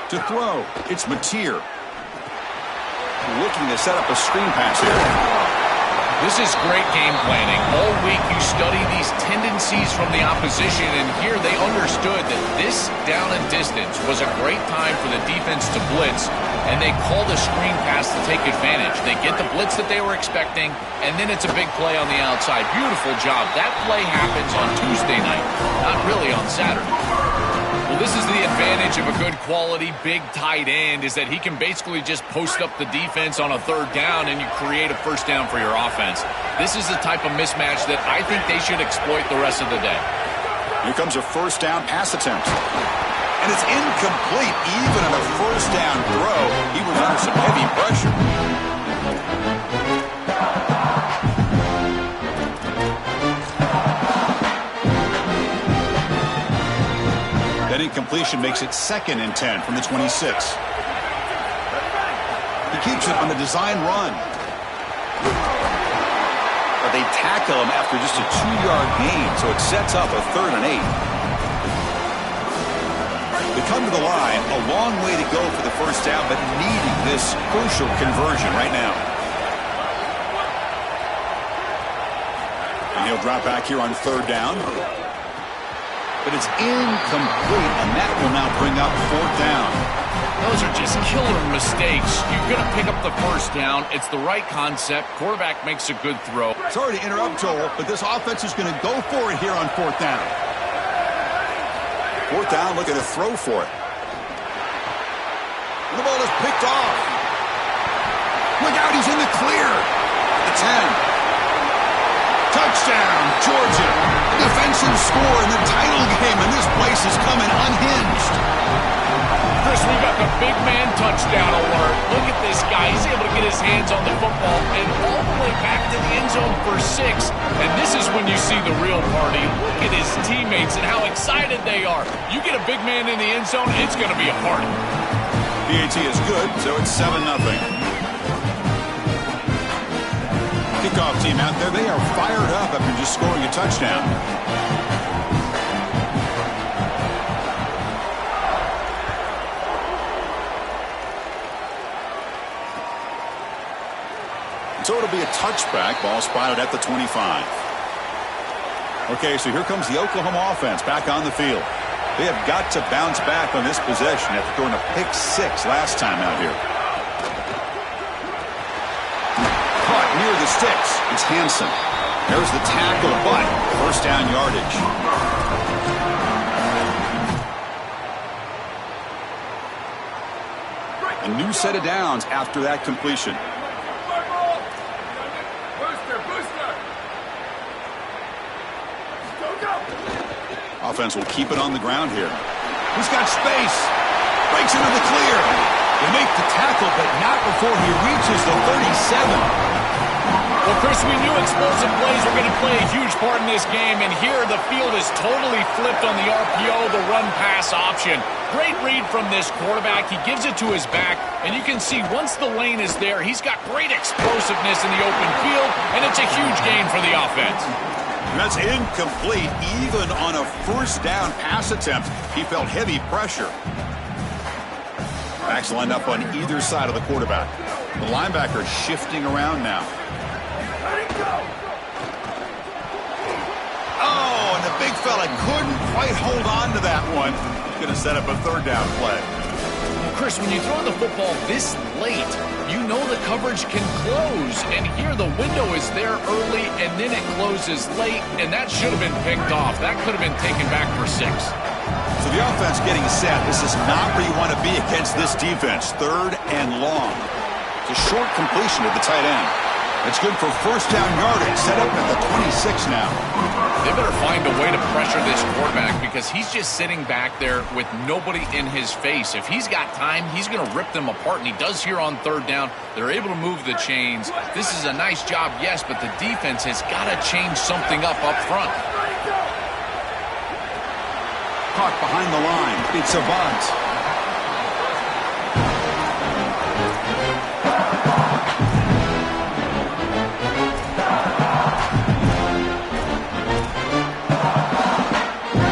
To throw, it's Mateer. Looking to set up a screen pass here. This is great game planning. All week you study these tendencies from the opposition, and here they understood that this down and distance was a great time for the defense to blitz, and they called a screen pass to take advantage. They get the blitz that they were expecting, and then it's a big play on the outside. Beautiful job. That play happens on Tuesday night, not really on Saturday. Well, this is the advantage of a good quality big tight end, is that he can basically just post up the defense on a third down and you create a first down for your offense. This is the type of mismatch that I think they should exploit the rest of the day. Here comes a first down pass attempt. And it's incomplete. Even on a first down throw, he was under some heavy pressure. That incompletion makes it 2nd and 10 from the 26. He keeps it on the design run. But they tackle him after just a 2-yard gain, so it sets up a 3rd and 8. They come to the line, a long way to go for the first down, but needing this crucial conversion right now. And he'll drop back here on 3rd down. But it's incomplete, and that will now bring up 4th down. Those are just killer mistakes. You're going to pick up the first down. It's the right concept. Quarterback makes a good throw. Sorry to interrupt, Joel, but this offense is going to go for it here on 4th down. 4th down, look at a throw for it. And the ball is picked off. Look out, he's in the clear. The 10. Touchdown, Georgia. Defensive score in the title game, and this place is coming unhinged. Chris, we got the big man touchdown alert. Look at this guy. He's able to get his hands on the football and all the way back to the end zone for 6. And this is when you see the real party. Look at his teammates and how excited they are. You get a big man in the end zone, it's going to be a party. PAT is good, so it's 7-0. Kickoff team out there, they are fired up after just scoring a touchdown. So it'll be a touchback. Ball spotted at the 25. Okay, so here comes the Oklahoma offense back on the field. They have got to bounce back on this possession after throwing a pick 6 last time out here. Caught near the sticks. It's Hansen. There's the tackle, but first down yardage. A new set of downs after that completion. Offense will keep it on the ground here. He's got space. Breaks into the clear. They make the tackle, but not before he reaches the 37. Well, Chris, we knew explosive plays were going to play a huge part in this game, and here the field is totally flipped on the RPO, the run-pass option. Great read from this quarterback. He gives it to his back, and you can see once the lane is there, he's got great explosiveness in the open field, and it's a huge gain for the offense. That's incomplete. Even on a first down pass attempt, he felt heavy pressure. Backs lined up on either side of the quarterback. The linebacker shifting around now. Oh, and the big fella couldn't quite hold on to that one. Going to set up a third down play. Chris, when you throw the football this late, you know the coverage can close. And here the window is there early, and then it closes late, and that should have been picked off. That could have been taken back for 6. So the offense getting set. This is not where you want to be against this defense. 3rd and long. It's a short completion to the tight end. It's good for first down yardage. Set up at the 26 now. They better find a way to pressure this quarterback because he's just sitting back there with nobody in his face. If he's got time, he's going to rip them apart, and he does here on 3rd down. They're able to move the chains. This is a nice job, yes, but the defense has got to change something up front. Caught behind the line. It's Avant.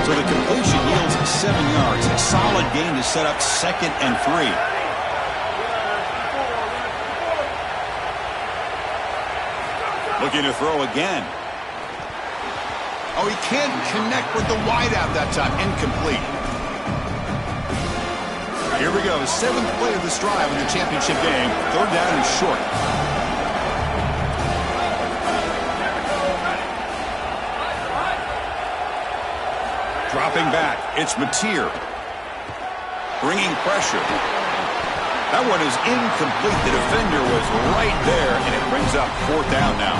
So the completion yields 7 yards. A solid gain to set up 2nd and 3. Looking to throw again. Oh, he can't connect with the wideout that time. Incomplete. Here we go. 7th play of this drive in the championship game. 3rd down and short. Dropping back. It's Mateer. Bringing pressure. That one is incomplete. The defender was right there, and it brings up 4th down now.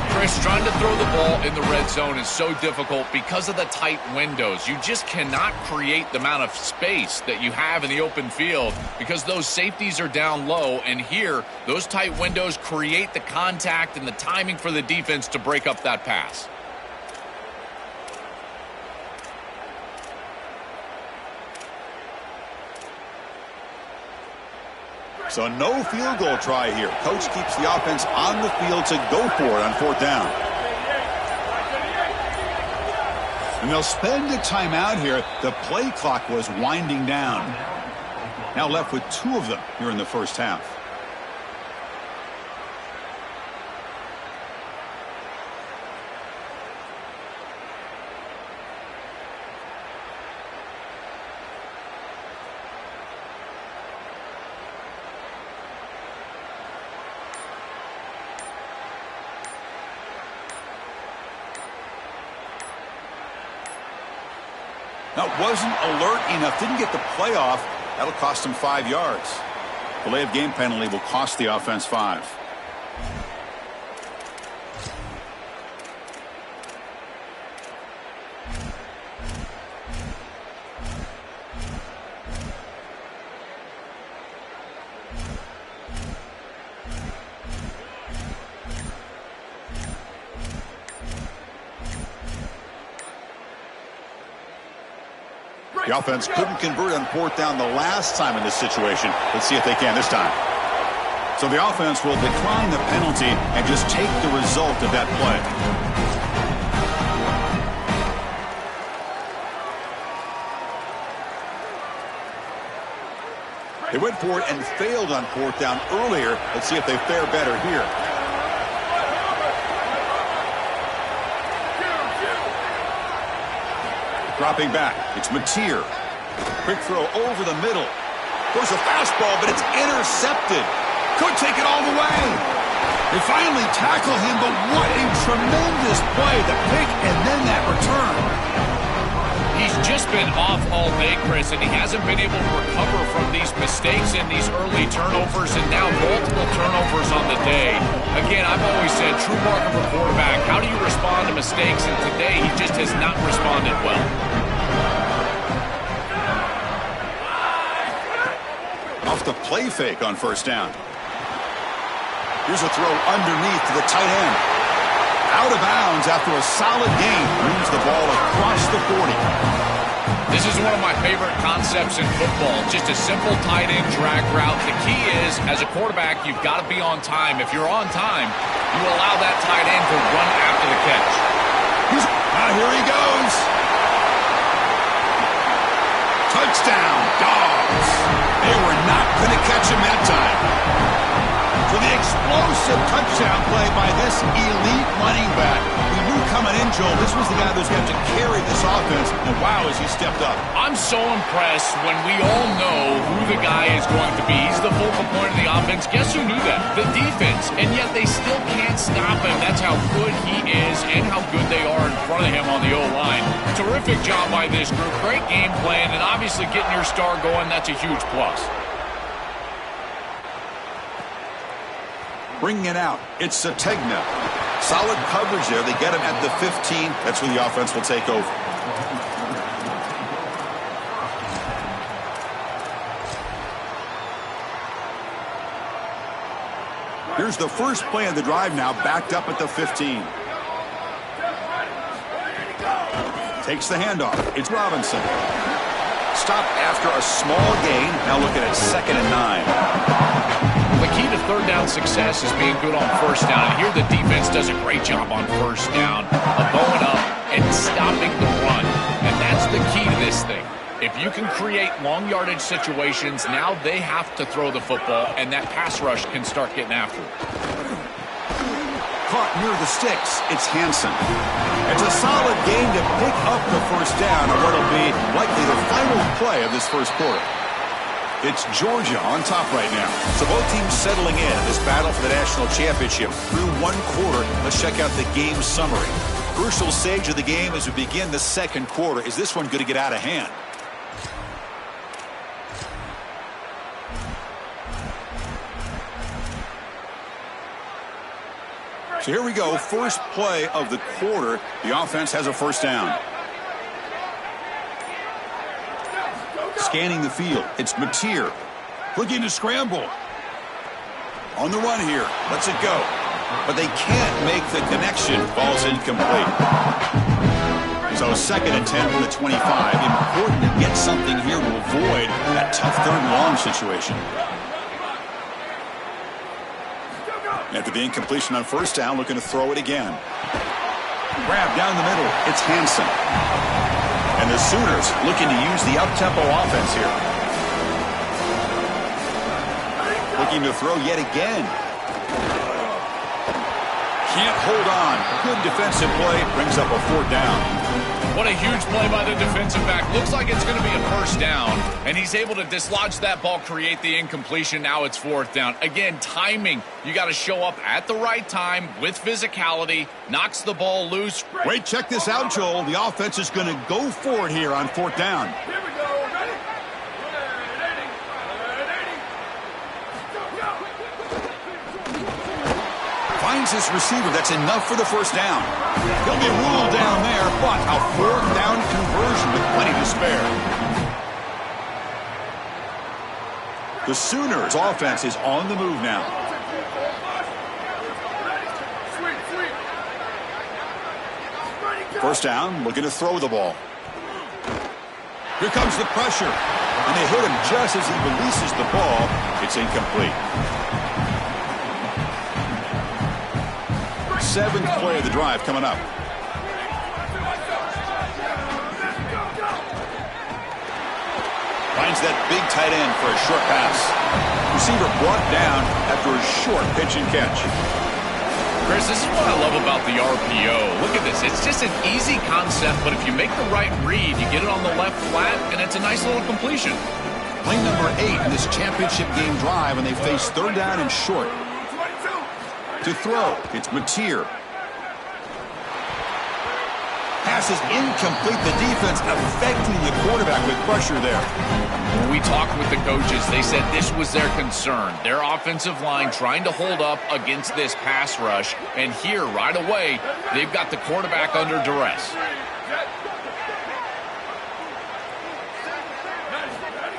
Chris, trying to throw the ball in the red zone is so difficult because of the tight windows. You just cannot create the amount of space that you have in the open field because those safeties are down low, and here, those tight windows create the contact and the timing for the defense to break up that pass. So no field goal try here. Coach keeps the offense on the field to go for it on 4th down. And they'll spend a timeout here. The play clock was winding down. Now left with 2 of them here in the first half. That wasn't alert enough. Didn't get the play off. That'll cost him 5 yards. Delay of game penalty will cost the offense 5. The offense couldn't convert on 4th down the last time in this situation. Let's see if they can this time. So the offense will decline the penalty and just take the result of that play. They went for it and failed on 4th down earlier. Let's see if they fare better here. Dropping back, it's Mateer. Quick throw over the middle. Goes a fastball, but it's intercepted. Could take it all the way. They finally tackle him, but what a tremendous play. The pick and then that return. He's just been off all day, Chris, and he hasn't been able to recover from these mistakes in these early turnovers and now multiple turnovers on the day. Again, I've always said, true mark of a quarterback, how do you respond to mistakes? And today, he just has not responded well. Off the play fake on 1st down. Here's a throw underneath to the tight end. Out of bounds after a solid gain. Moves the ball across the 40. This is one of my favorite concepts in football. Just a simple tight end drag route. The key is, as a quarterback, you've got to be on time. If you're on time, you allow that tight end to run after the catch. Here he goes. Touchdown, Dogs. They were not going to catch him that time. For the explosive touchdown play by this elite running back. We knew coming in, Joel, this was the guy who's got to carry this offense, and wow, has he stepped up. I'm so impressed when we all know who the guy is going to be. He's the focal point of the offense. Guess who knew that? The defense. And yet they still can't stop him. That's how good he is and how good they are in front of him on the O-line. Terrific job by this group. Great game plan, and obviously getting your star going, that's a huge plus. Bringing it out, it's Sategna. Solid coverage there. They get him at the 15. That's where the offense will take over. Here's the first play of the drive now, backed up at the 15. Takes the handoff. It's Robinson. Stopped after a small gain. Now looking at 2nd and 9. The key to 3rd down success is being good on 1st down. And here the defense does a great job on 1st down of going up and stopping the run. And that's the key to this thing. If you can create long yardage situations, now they have to throw the football, and that pass rush can start getting after it. Caught near the sticks. It's Hansen. It's a solid gain to pick up the 1st down on what will be likely the final play of this 1st quarter. It's Georgia on top right now. So both teams settling in this battle for the national championship through 1 quarter. Let's check out the game summary. Crucial stage of the game as we begin the 2nd quarter. Is this one going to get out of hand? So here we go. First play of the quarter. The offense has a 1st down. Scanning the field, it's Mateer. Looking to scramble. On the run here, lets it go. But they can't make the connection. Ball's incomplete. So 2nd and 10 from the 25. Important to get something here to avoid that tough 3rd and long situation. After the incompletion on 1st down, looking to throw it again. Grab down the middle, it's Hansen. And the Sooners looking to use the up-tempo offense here. Looking to throw yet again. Can't hold on. Good defensive play. Brings up a 4th down. What a huge play by the defensive back. Looks like it's going to be a first down, and he's able to dislodge that ball, create the incompletion. Now it's fourth down. Again, timing. You got to show up at the right time with physicality. Knocks the ball loose. Wait, check this out, Joel. The offense is going to go for it here on fourth down. Here we go. Ready? Finds his receiver. That's enough for the first down. He'll get ruled down there, but a fourth down conversion with plenty to spare. The Sooners' offense is on the move now. First down, looking to throw the ball. Here comes the pressure. And they hit him just as he releases the ball. It's incomplete. Seventh play of the drive coming up. Finds that big tight end for a short pass. Receiver brought down after a short pitch and catch. Chris, this is what I love about the RPO. Look at this. It's just an easy concept, but if you make the right read, you get it on the left flat, and it's a nice little completion. Play number 8 in this championship game drive, and they face third down and short. To throw, it's Mateer. Pass is incomplete. The defense affecting the quarterback with pressure there. When we talked with the coaches, they said this was their concern. Their offensive line trying to hold up against this pass rush. And here, right away, they've got the quarterback under duress.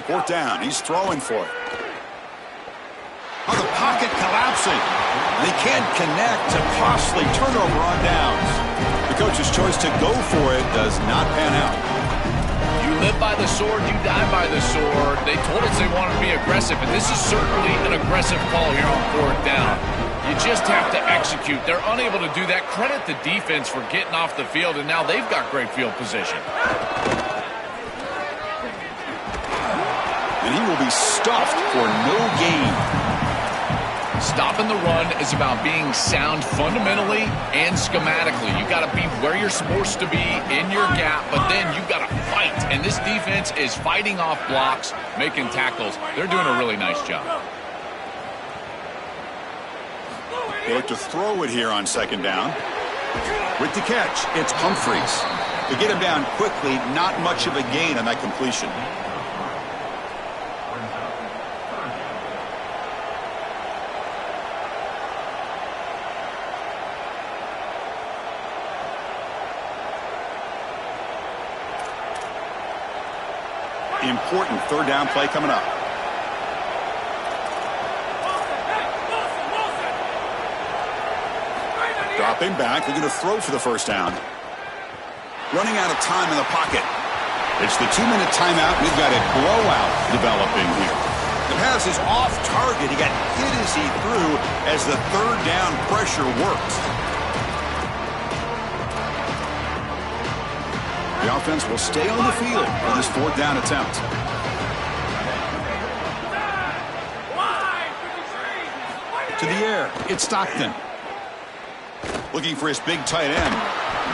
Fourth down. He's throwing for it. Oh, the pocket collapsing. They can't connect to costly turnover on downs. The coach's choice to go for it does not pan out. You live by the sword, you die by the sword. They told us they wanted to be aggressive, and this is certainly an aggressive call here on fourth down. You just have to execute. They're unable to do that. Credit the defense for getting off the field, and now they've got great field position. And he will be stuffed for no gain. Stopping the run is about being sound fundamentally and schematically. You got to be where you're supposed to be in your gap, but then you got to fight. And this defense is fighting off blocks, making tackles. They're doing a really nice job. They look to throw it here on second down. With the catch, it's Humphreys. To get him down quickly, not much of a gain on that completion. Important third down play coming up. Dropping back, they're going to throw for the first down. Running out of time in the pocket. It's the 2-minute timeout. We've got a blowout developing here. The pass is off target. He got hit as he threw as the third down pressure worked. The offense will stay on the field for this fourth down attempt. To the air, it's Stockton. Looking for his big tight end.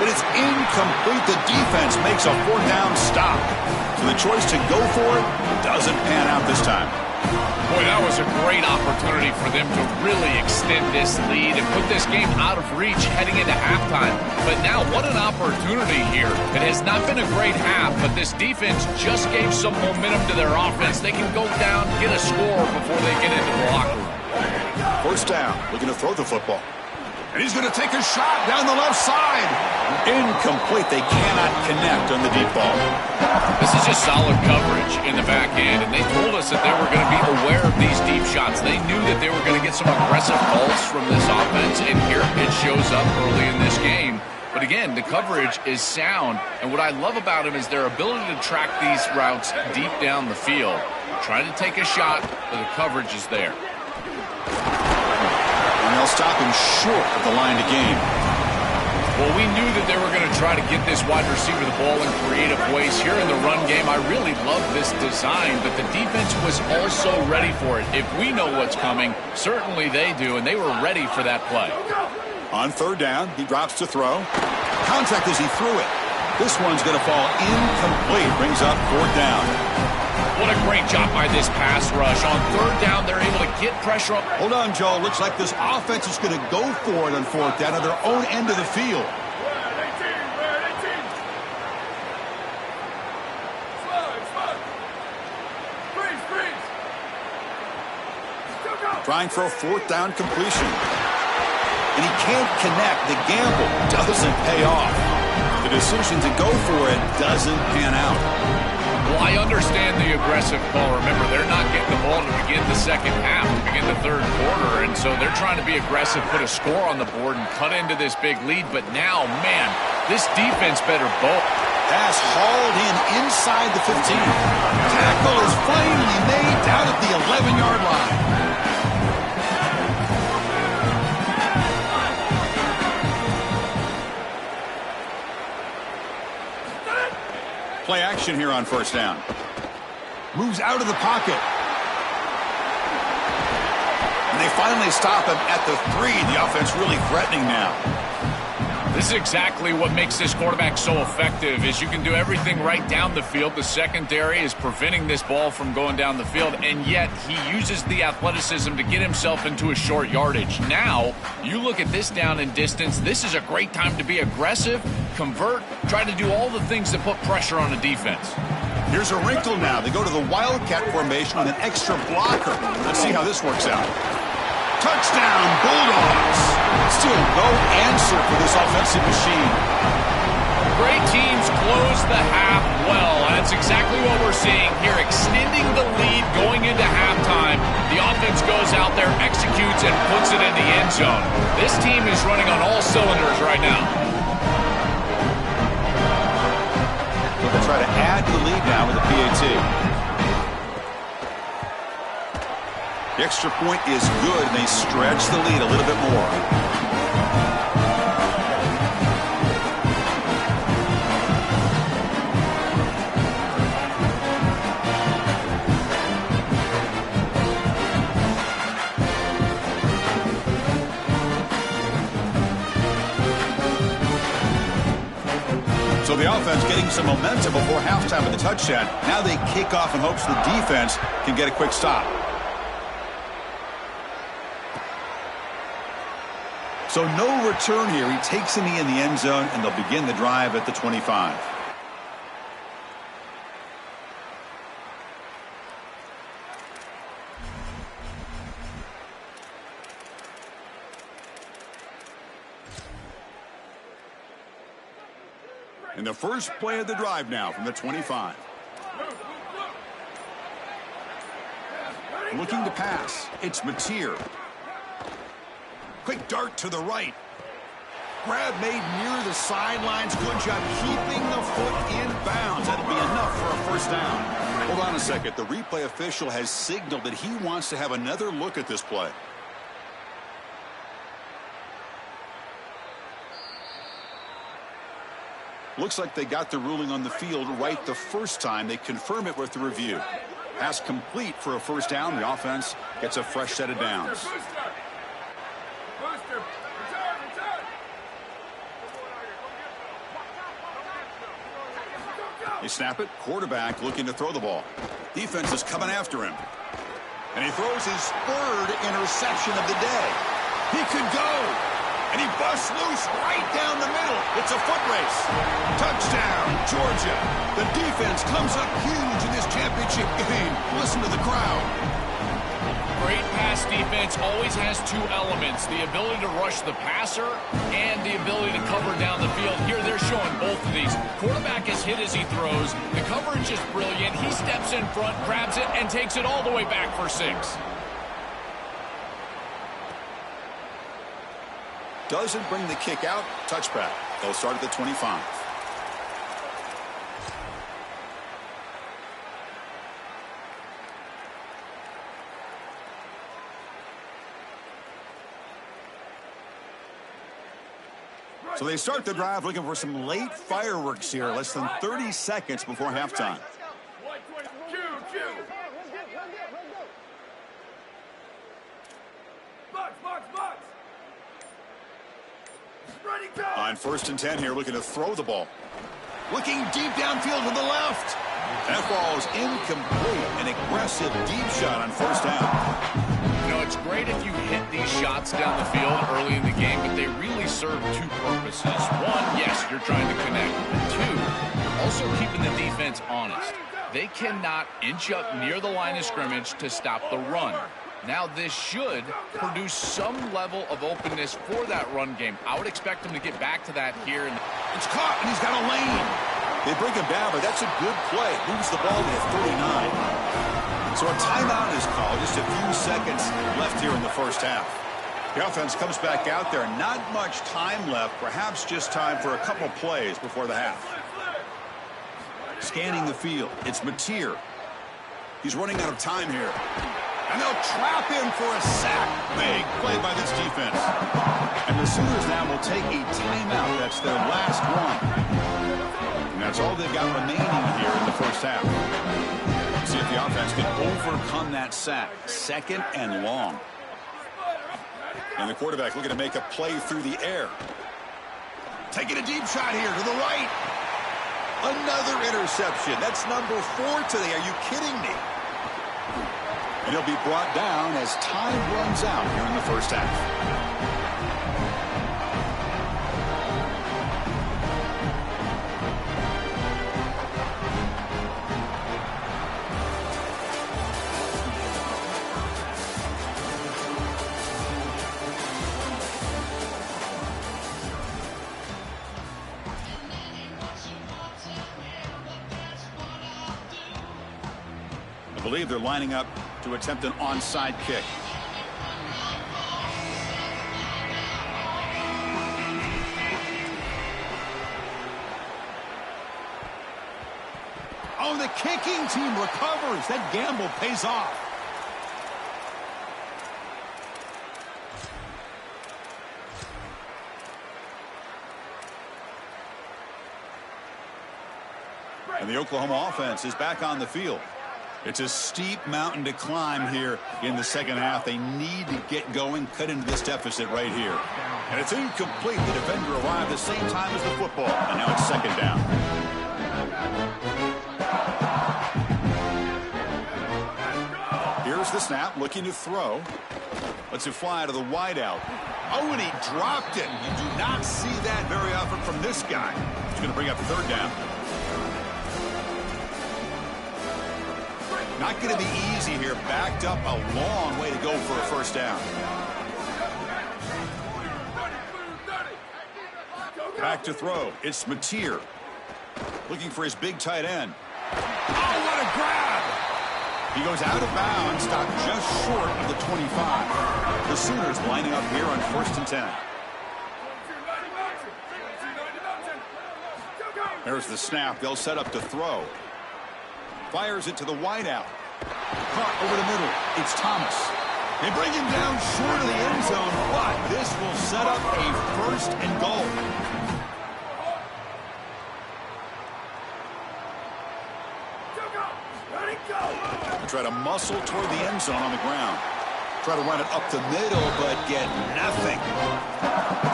But it's incomplete. The defense makes a fourth down stop. So the choice to go for it doesn't pan out this time. Boy, that was a great opportunity for them to really extend this lead and put this game out of reach heading into halftime. But now, what an opportunity here. It has not been a great half, but this defense just gave some momentum to their offense. They can go down, get a score before they get into the locker room. First down, looking to throw the football. And he's going to take a shot down the left side. Incomplete. They cannot connect on the deep ball. This is just solid coverage in the back end, and they told us that they were going to be aware of these deep shots. They knew that they were going to get some aggressive calls from this offense, and here it shows up early in this game. But again, the coverage is sound, and what I love about them is their ability to track these routes deep down the field. Trying to take a shot, but the coverage is there. And they'll stop him short of the line to gain. Well, we knew that they were going to try to get this wide receiver the ball in creative ways here in the run game. I really love this design, but the defense was also ready for it. If we know what's coming, certainly they do, and they were ready for that play. On third down, he drops to throw. Contact as he threw it. This one's going to fall incomplete. Brings up 4th down. What a great job by this pass rush. On 3rd down, they're able to get pressure on. Hold on, Joe. Looks like this offense is going to go for it on 4th down at their own end of the field. Trying for a 4th down completion. And he can't connect. The gamble doesn't pay off. The decision to go for it doesn't pan out. Well, I understand the aggressive call. Remember, they're not getting the ball to begin the second half, to begin the 3rd quarter, and so they're trying to be aggressive, put a score on the board, and cut into this big lead. But now, man, this defense better bolt. Pass hauled in inside the 15. Tackle is finally made down at the 11-yard line. Play action here on 1st down. Moves out of the pocket. And they finally stop him at the 3. The offense really threatening now. This is exactly what makes this quarterback so effective, is you can do everything right down the field. The secondary is preventing this ball from going down the field, and yet he uses the athleticism to get himself into a short yardage. Now, you look at this down and distance, this is a great time to be aggressive, convert, try to do all the things that put pressure on a defense. Here's a wrinkle now. They go to the Wildcat formation with an extra blocker. Let's see how this works out. Touchdown, Bulldogs. Still no answer for this offensive machine. Great teams close the half well, and that's exactly what we're seeing here, extending the lead going into halftime. The offense goes out there, executes, and puts it in the end zone. This team is running on all cylinders right now. So they'll try to add to the lead now with a PAT. The extra point is good, and they stretch the lead a little bit more. So the offense getting some momentum before halftime with the touchdown. Now they kick off in hopes the defense can get a quick stop. So no return here. He takes a knee in the end zone, and they'll begin the drive at the 25. And the first play of the drive now from the 25. Looking to pass. It's Mateer. Quick dart to the right. Grab made near the sidelines. Good job keeping the foot in bounds. That'll be enough for a 1st down. Hold on a second. The replay official has signaled that he wants to have another look at this play. Looks like they got the ruling on the field right the first time. They confirm it with the review. Pass complete for a 1st down. The offense gets a fresh set of downs. They snap it. Quarterback looking to throw the ball. Defense is coming after him. And he throws his 3rd interception of the day. He could go. And he busts loose right down the middle. It's a foot race. Touchdown, Georgia. The defense comes up huge in this championship game. Listen to the crowd. Great pass defense always has 2 elements, the ability to rush the passer and the ability to cover down the field. Here they're showing both of these. Quarterback is hit as he throws. The coverage is brilliant. He steps in front, grabs it, and takes it all the way back for 6. Doesn't bring the kick out. Touchback. They'll start at the 25. So they start the drive looking for some late fireworks here. Less than 30 seconds before halftime. On 1st and 10 here, looking to throw the ball. Looking deep downfield to the left. That ball is incomplete. An aggressive deep shot on first down. You know, it's great if you hit these shots down the field early in the game, but they really serve two purposes. One, yes, you're trying to connect. Two, also keeping the defense honest. They cannot inch up near the line of scrimmage to stop the run. Now, this should produce some level of openness for that run game. I would expect him to get back to that here. It's caught, and he's got a lane. They bring him down, but that's a good play. Moves the ball to the 39. So a timeout is called. Just a few seconds left here in the first half. The offense comes back out there. Not much time left. Perhaps just time for a couple plays before the half. Scanning the field. It's Mateer. He's running out of time here. And they'll trap him for a sack. Big play by this defense. And the Sooners now will take a timeout. That's their last one. And that's all they've got remaining here in the first half. See if the offense can overcome that sack. Second and long. And the quarterback looking to make a play through the air. Taking a deep shot here to the right. Another interception. That's number 4 today. Are you kidding me? And he'll be brought down as time runs out here in the first half. I believe they're lining up to attempt an onside kick. Oh, the kicking team recovers. That gamble pays off. And the Oklahoma offense is back on the field. It's a steep mountain to climb here in the second half. They need to get going, cut into this deficit right here. And it's incomplete. The defender arrived the same time as the football, and now it's second down. Here's the snap, looking to throw. Lets it fly to the wideout. Oh, and he dropped it. You do not see that very often from this guy. He's going to bring up third down. Not going to be easy here. Backed up a long way to go for a first down. Back to throw. It's Mateer. Looking for his big tight end. Oh, what a grab! He goes out of bounds, stopped just short of the 25. The Sooners lining up here on 1st and 10. There's the snap. They'll set up to throw. Fires it to the wideout. Caught over the middle. It's Thomas. They bring him down short of the end zone, but this will set up a 1st and goal. They try to muscle toward the end zone on the ground. Try to run it up the middle, but get nothing.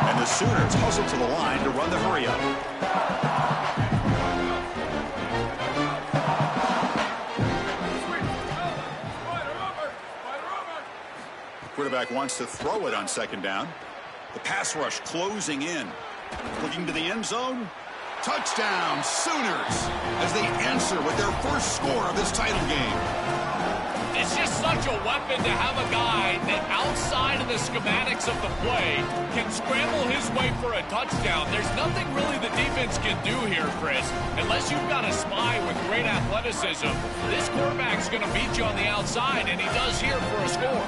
And the Sooners hustle to the line to run the hurry up. Quarterback wants to throw it on second down. The pass rush closing in. Looking to the end zone. Touchdown, Sooners, as they answer with their first score of this title game. It's just such a weapon to have a guy that outside of the schematics of the play can scramble his way for a touchdown. There's nothing really the defense can do here, Chris, unless you've got a spy with great athleticism. This quarterback's going to beat you on the outside, and he does here for a score.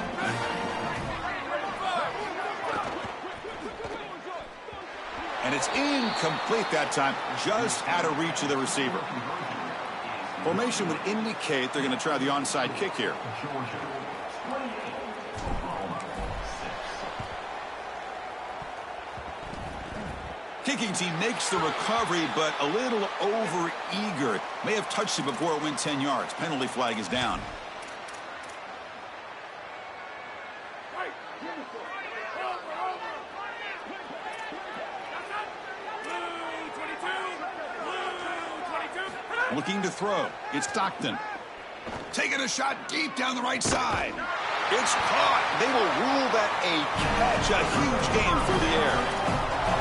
And it's incomplete that time, just out of reach of the receiver. Formation would indicate they're going to try the onside kick here. Kicking team makes the recovery, but a little over-eager. May have touched it before it went 10 yards. Penalty flag is down. Looking to throw. It's Stockton. Taking a shot deep down the right side. It's caught. They will rule that a catch. A huge gain through the air.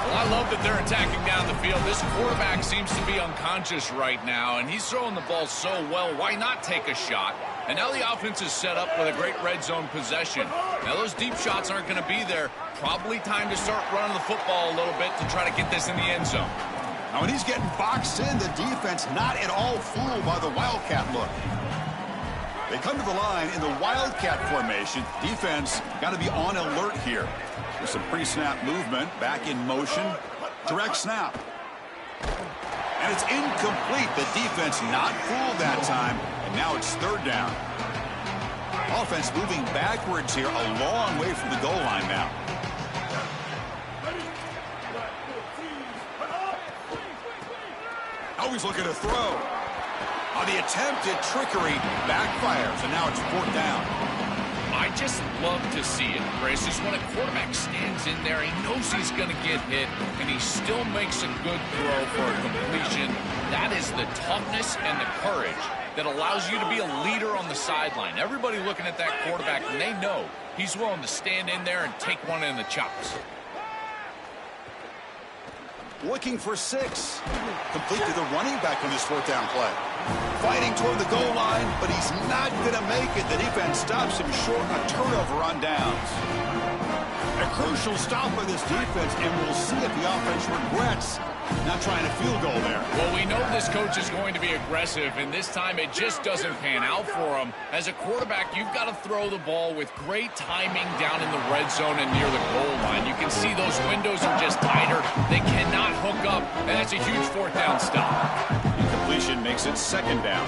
Well, I love that they're attacking down the field. This quarterback seems to be unconscious right now, and he's throwing the ball so well. Why not take a shot? And now the offense is set up with a great red zone possession. Now those deep shots aren't going to be there. Probably time to start running the football a little bit to try to get this in the end zone. Now when he's getting boxed in, the defense not at all fooled by the Wildcat look. They come to the line in the Wildcat formation. Defense got to be on alert here. There's some pre-snap movement, back in motion, direct snap. And it's incomplete. The defense not fooled that time, and now it's third down. Offense moving backwards here, a long way from the goal line now. Always looking to throw. On the attempted trickery, backfires, and now it's fourth down. I just love to see it, Chris. Just when a quarterback stands in there, he knows he's going to get hit, and he still makes a good throw for a completion. That is the toughness and the courage that allows you to be a leader on the sideline. Everybody looking at that quarterback, and they know he's willing to stand in there and take one in the chops. Looking for 6. Complete to the running back on this fourth down play. Fighting toward the goal line, but he's not going to make it. The defense stops him short, a turnover on downs. A crucial stop by this defense, and we'll see if the offense regrets not trying a field goal there. Well, we know this coach is going to be aggressive, and this time it just doesn't pan out for him. As a quarterback, you've got to throw the ball with great timing down in the red zone and near the goal line. You can see those windows are just tighter. They cannot hook up, and that's a huge fourth down stop. Incompletion makes it second down.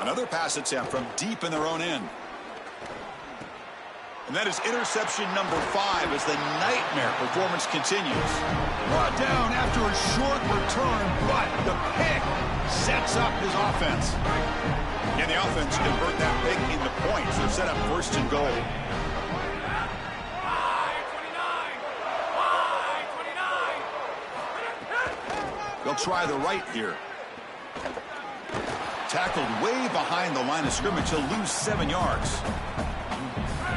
Another pass attempt from deep in their own end. And that is interception number 5 as the nightmare performance continues. Brought down after a short return, but the pick sets up his offense. And the offense convert that pick into points. They're set up first and goal. They'll try the right here. Tackled way behind the line of scrimmage. He'll lose 7 yards.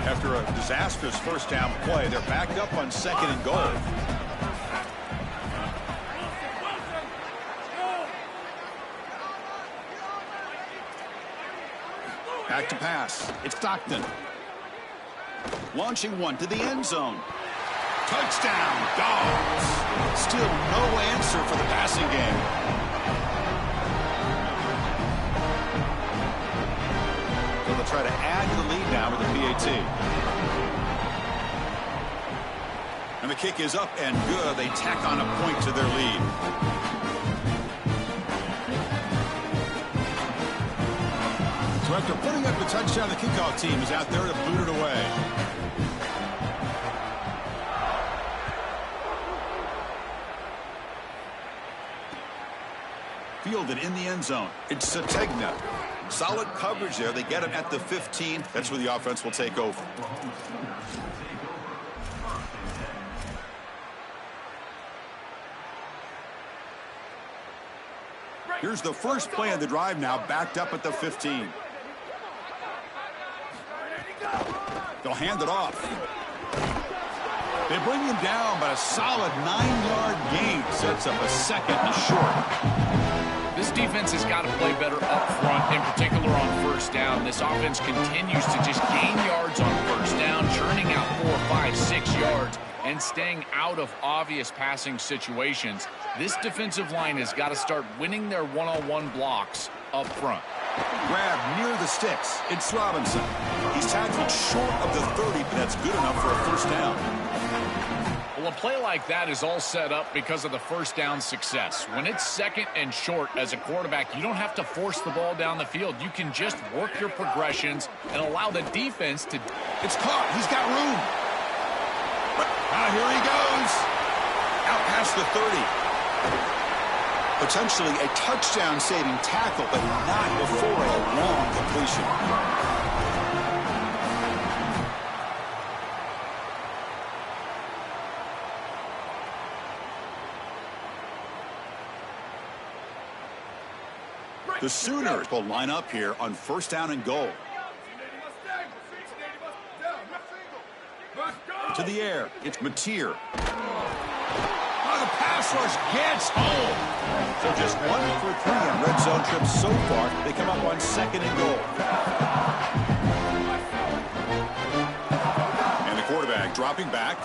After a disastrous first down play, they're backed up on second and goal. Back to pass. It's Stockton. Launching one to the end zone. Touchdown, Dogs. Still no answer for the passing game. So they'll try to add to the lead now with the PAT. And the kick is up and good. They tack on a point to their lead. So after putting up the touchdown, the kickoff team is out there to boot it away. Fielded in the end zone. It's Sategna. Solid coverage there. They get him at the 15. That's where the offense will take over. Here's the first play of the drive now, backed up at the 15. They'll hand it off. They bring him down, but a solid 9-yard gain sets up a second and short. This defense has got to play better up front, in particular on first down. This offense continues to just gain yards on first down, churning out 4, 5, 6 yards, and staying out of obvious passing situations. This defensive line has got to start winning their one-on-one blocks up front. Grab near the sticks. It's Robinson. He's tackled short of the 30, but that's good enough for a first down. Well, a play like that is all set up because of the first down success. When it's second and short as a quarterback, you don't have to force the ball down the field. You can just work your progressions and allow the defense to... It's caught. He's got room. But here he goes. Out past the 30. Potentially a touchdown-saving tackle, but not before a long completion. The Sooners will line up here on first down and goal. To the air, it's Mateer. Oh, the pass rush gets home. So just 1 for 3 on red zone trips so far. They come up on second and goal. And the quarterback dropping back.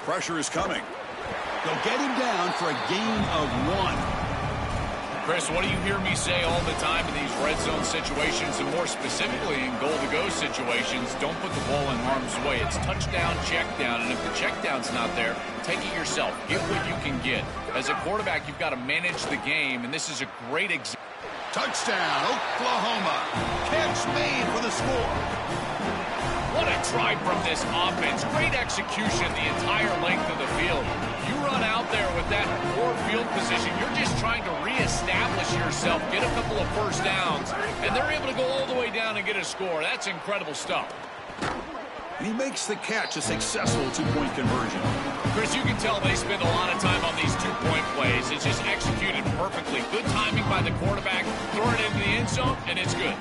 Pressure is coming. They'll get him down for a gain of 1. Chris, what do you hear me say all the time in these red zone situations, and more specifically in goal-to-go situations? Don't put the ball in harm's way. It's touchdown, check down, and if the check down's not there, take it yourself. Get what you can get. As a quarterback, you've got to manage the game, and this is a great example. Touchdown, Oklahoma. Catch made for the score. What a try from this offense. Great execution the entire length of the field. You run out there with that poor field position, you're just trying to reestablish yourself, get a couple of first downs, and they're able to go all the way down and get a score. That's incredible stuff. And he makes the catch, a successful two-point conversion. Chris, you can tell they spend a lot of time on these two-point plays. It's just executed perfectly. Good timing by the quarterback. Throw it into the end zone, and it's good.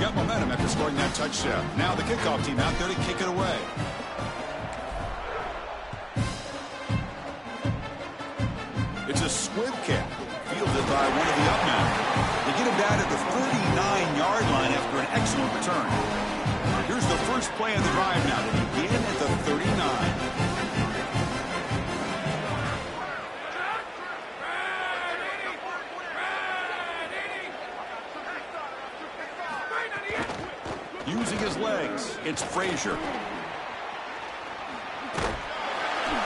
Got momentum after scoring that touchdown. Now the kickoff team out there to kick it away. It's a squib kick, fielded by one of the up men. They get him down at the 39-yard line after an excellent return. Here's the first play of the drive now. They begin at the 39. Using his legs, it's Frazier.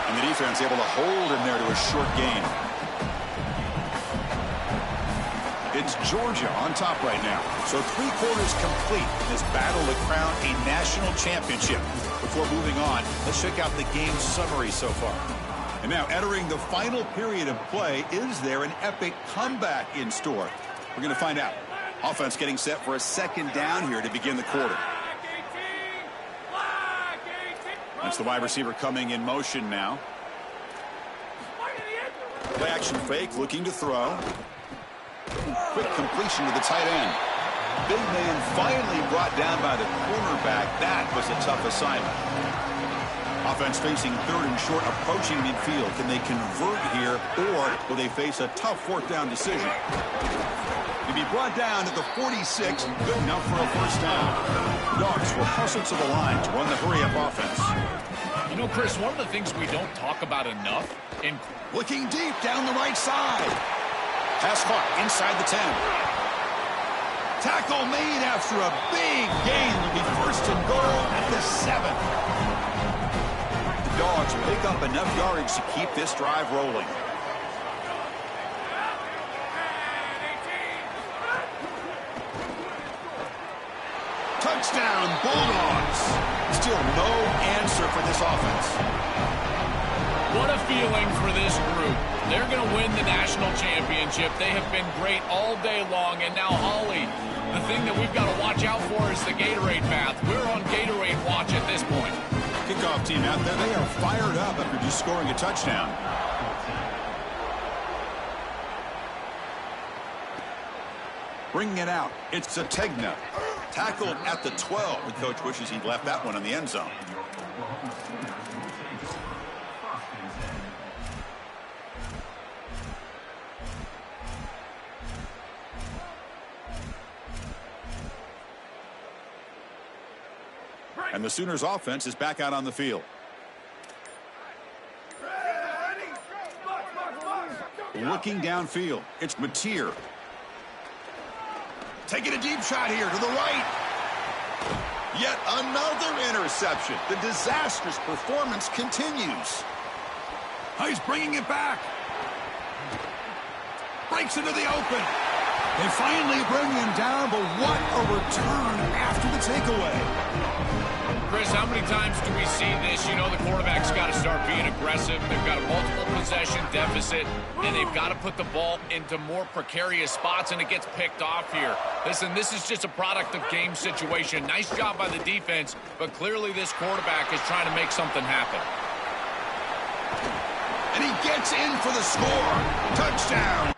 And the defense able to hold him there to a short gain. It's Georgia on top right now. So 3 quarters complete in this battle to crown a national championship. Before moving on, let's check out the game summary so far. And now entering the final period of play, is there an epic comeback in store? We're going to find out. Offense getting set for a second down here to begin the quarter. That's the wide receiver coming in motion now. Play action fake, looking to throw. Quick completion to the tight end. Big man finally brought down by the cornerback. That was a tough assignment. Offense facing third and short, approaching midfield. Can they convert here, or will they face a tough fourth down decision? To be brought down at the 46, good enough for a first down. Dogs will hustle to the line to run the hurry-up offense. You know, Chris, one of the things we don't talk about enough in looking deep down the right side. Pass caught inside the 10. Tackle made after a big gain. Will be first and goal at the 7. The Dogs pick up enough yardage to keep this drive rolling. Touchdown, Bulldogs. Still no answer for this offense. What a feeling for this group. They're going to win the national championship. They have been great all day long. And now, Holly, the thing that we've got to watch out for is the Gatorade bath. We're on Gatorade watch at this point. Kickoff team out there. They are fired up after just scoring a touchdown. Bringing it out. It's Zategna. Tackled at the 12. The coach wishes he'd left that one in the end zone. And the Sooners offense is back out on the field. Looking downfield, it's Mateer. Taking a deep shot here to the right. Yet another interception. The disastrous performance continues. Oh, he's bringing it back. Breaks into the open. They finally bring him down, but what a return after the takeaway. Chris, how many times do we see this? You know, the quarterback's got to start being aggressive. They've got a multiple possession deficit, and they've got to put the ball into more precarious spots, and it gets picked off here. Listen, this is just a product of game situation. Nice job by the defense, but clearly this quarterback is trying to make something happen. And he gets in for the score. Touchdown.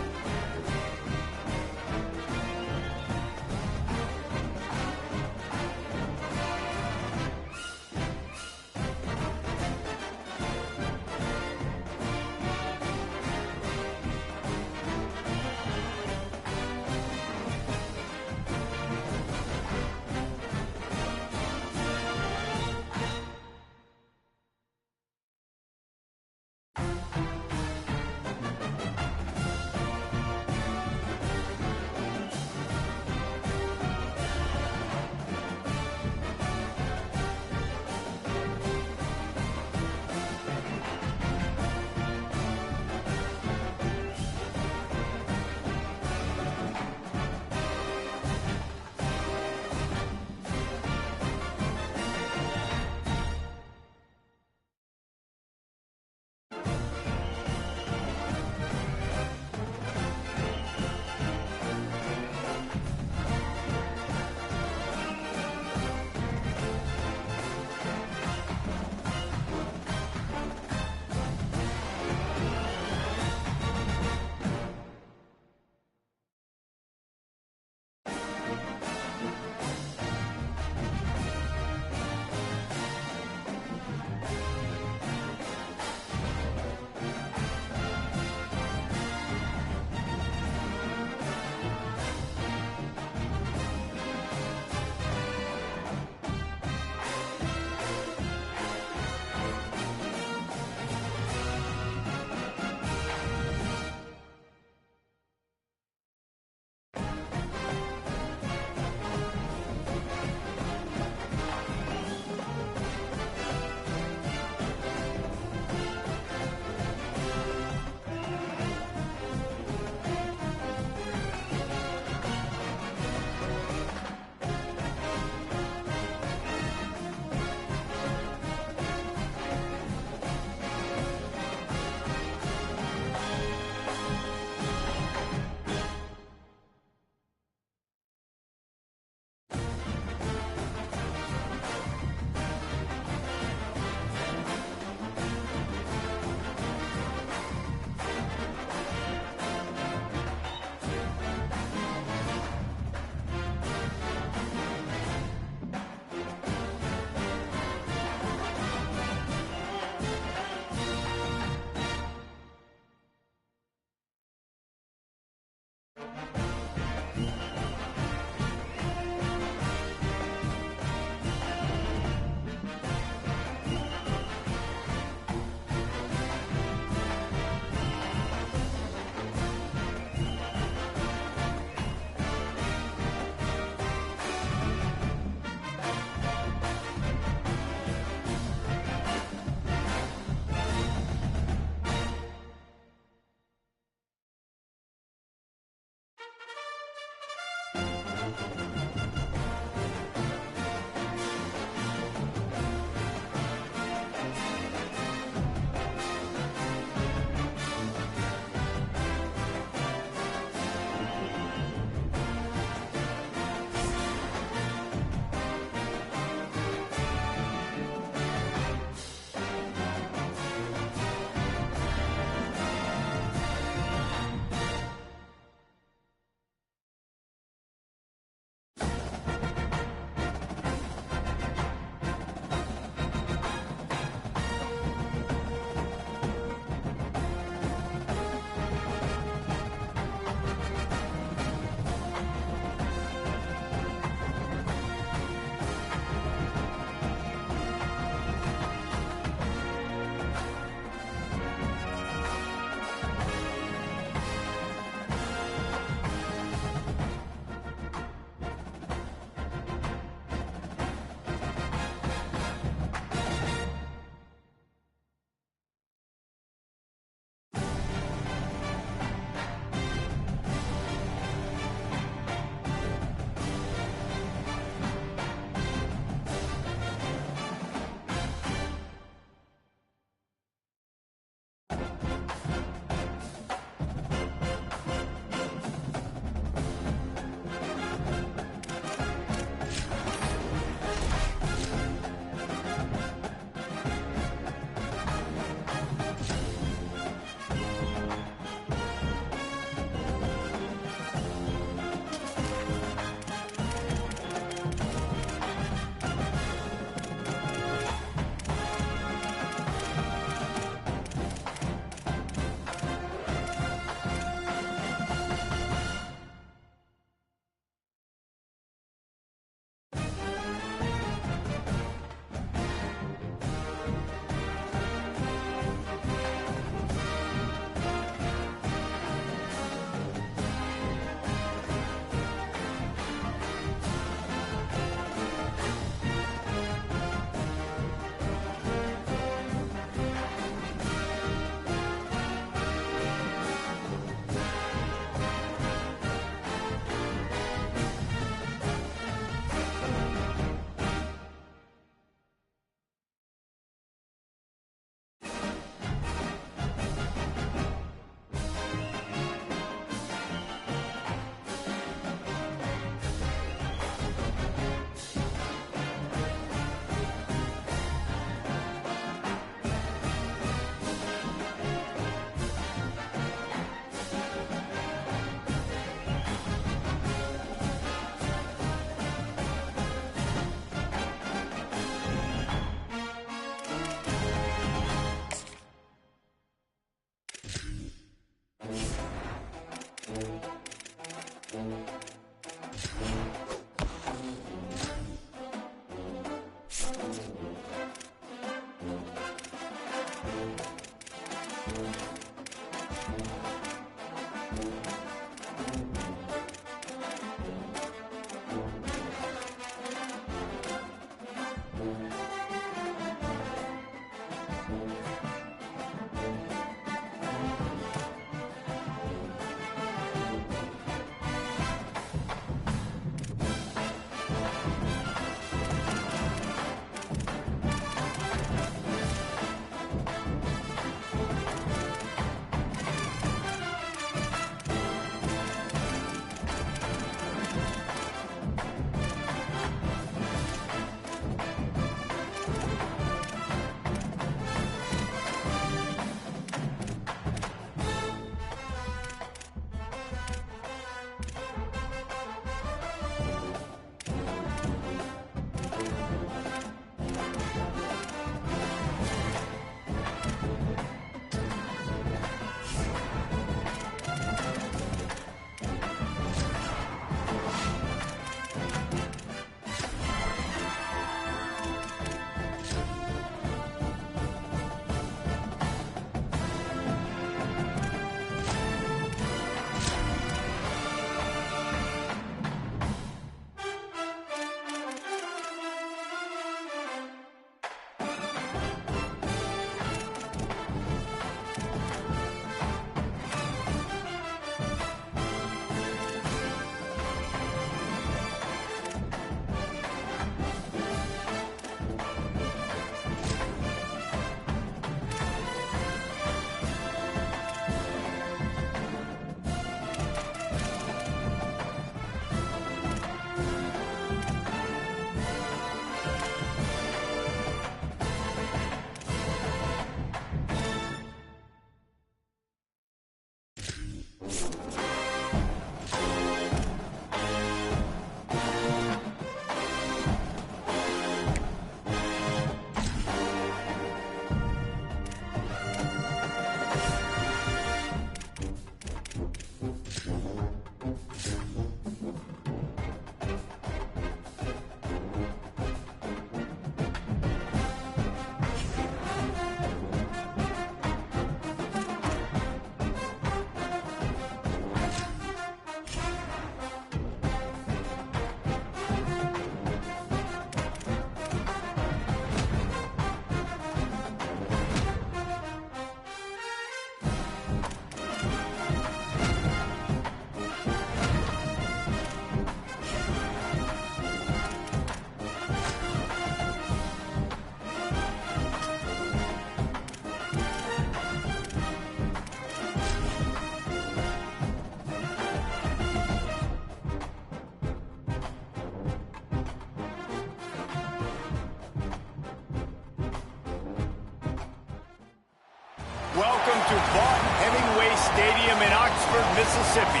Welcome to Vaught-Hemingway Stadium in Oxford, Mississippi.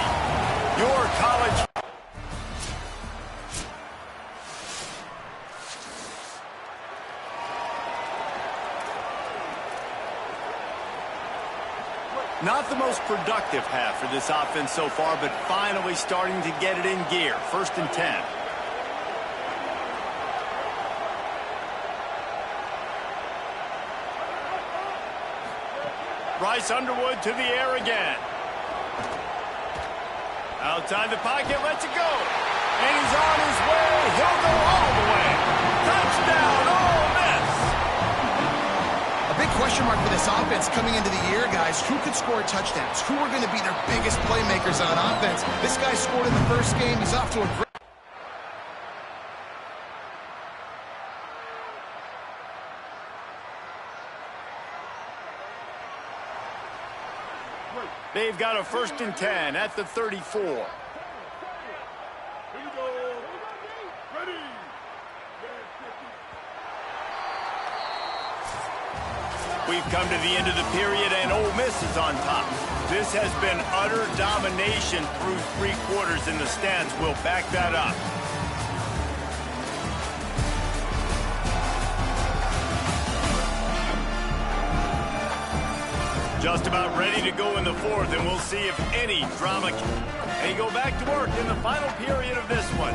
Your college... Not the most productive half for this offense so far, but finally starting to get it in gear. 1st and 10. Bryce Underwood to the air again. Outside the pocket, lets it go. And he's on his way. He'll go all the way. Touchdown, Ole Miss. A big question mark for this offense coming into the year, guys. Who could score touchdowns? Who are going to be their biggest playmakers on offense? This guy scored in the first game. He's off to a great... They've got a 1st and 10 at the 34. Here you go. Ready. We've come to the end of the period, and Ole Miss is on top. This has been utter domination through 3 quarters, and the stats will back that up. Just about ready to go in the 4th, and we'll see if any drama can. They go back to work in the final period of this one.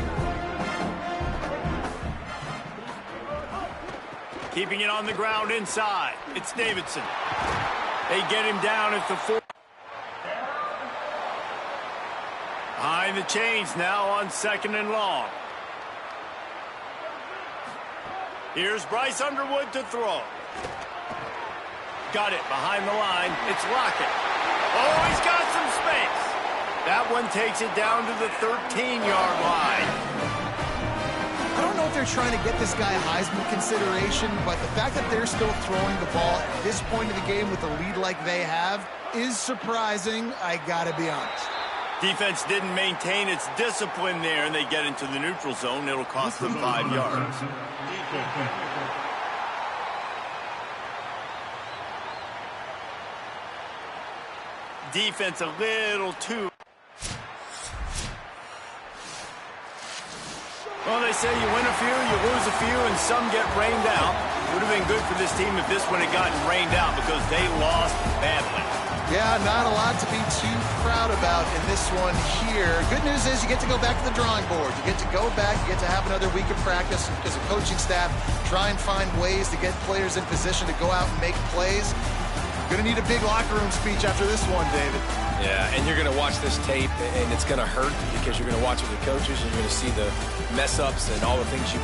Keeping it on the ground inside. It's Davidson. They get him down at the 4. Behind the chains now on 2nd and long. Here's Bryce Underwood to throw. Got it behind the line. It's Lockett. Oh, he's got some space. That one takes it down to the 13-yard line. I don't know if they're trying to get this guy Heisman consideration, but the fact that they're still throwing the ball at this point of the game with a lead like they have is surprising, I gotta be honest. Defense didn't maintain its discipline there, and they get into the neutral zone. It'll cost them 5 yards. Defense a little too... Well, they say you win a few, you lose a few, and some get rained out. Would have been good for this team if this one had gotten rained out because they lost badly. Yeah, not a lot to be too proud about in this one here. Good news is you get to go back to the drawing board. You get to go back, you get to have another week of practice as a coaching staff, try and find ways to get players in position to go out and make plays. Going to need a big locker room speech after this one, David. Yeah, and you're going to watch this tape, and it's going to hurt because you're going to watch it with coaches, and you're going to see the mess-ups and all the things you...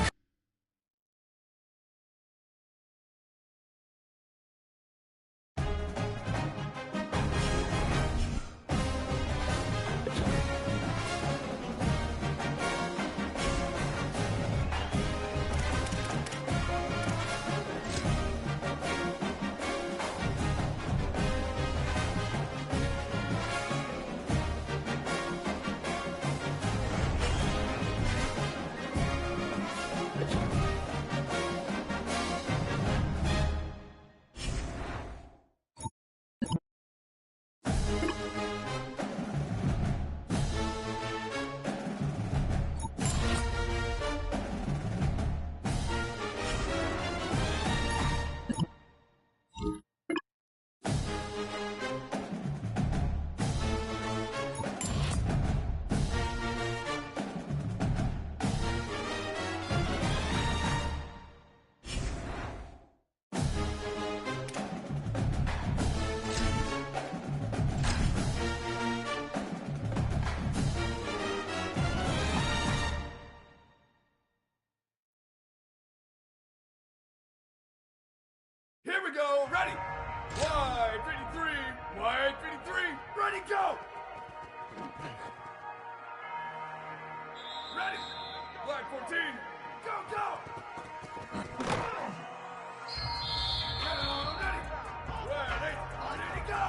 Here we go. Ready. Wide 53. Wide 53. Ready, go. Ready. Wide 14. Go, go. Ready. Ready. Ready, go.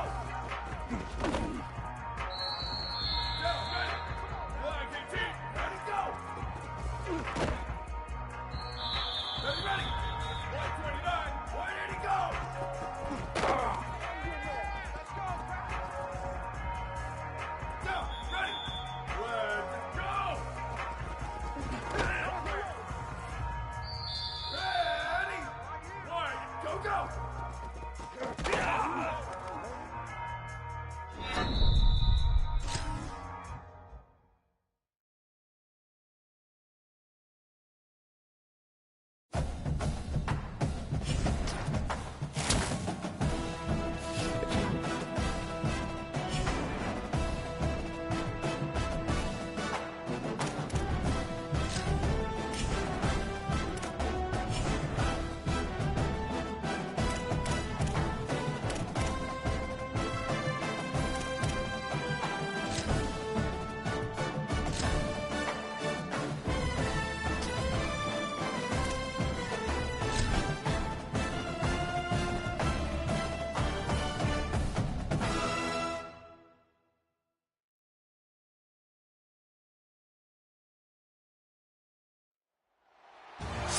Down, ready. Wide 18. Ready, go. Ready, ready. Wide 29. Wide 80, go.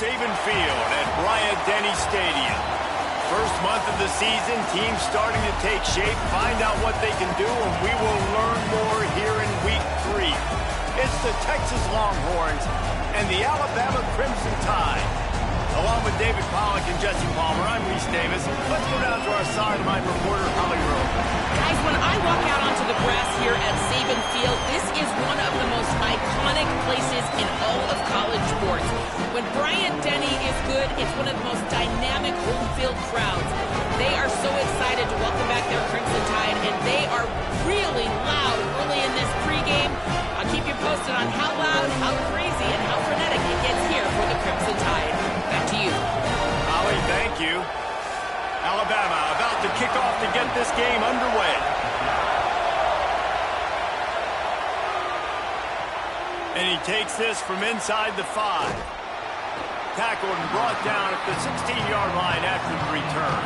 Saban Field at Bryant-Denny Stadium. First month of the season, teams starting to take shape, find out what they can do, and we will learn more here in Week 3. It's the Texas Longhorns and the Alabama Crimson Tide. Along with David Pollack and Jesse Palmer, I'm Reese Davis. Let's go down to our sideline reporter, Holly Rowe. Guys, when I walk out onto the grass here at Saban Field, this is one of the most iconic places in all of college sports. When Bryant-Denny is good, it's one of the most dynamic home field crowds. They are so excited to welcome back their Crimson Tide, and they are really loud early in this pregame. I'll keep you posted on how loud, how crazy, and how frenetic it gets here for the Crimson Tide. Back to you. Holly, thank you. Alabama about to kick off to get this game underway. And he takes this from inside the 5. Tackled and brought down at the 16-yard line after the return.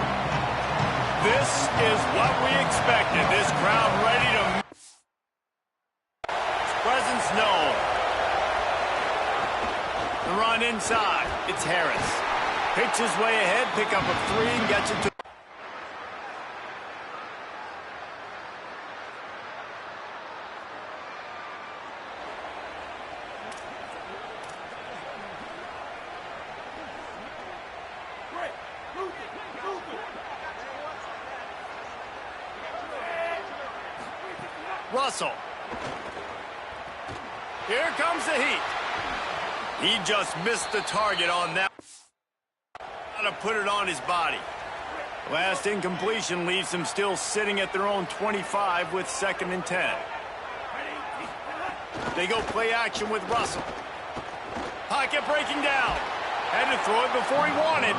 This is what we expected. This crowd ready to... Presence known. The run inside. It's Harris. Picks his way ahead, pick up a 3, and gets it to... Russell. Here comes the heat. He just missed the target on that. To put it on his body. Last incompletion leaves them still sitting at their own 25 with 2nd and 10. They go play action with Russell. Pocket breaking down. Had to throw it before he wanted.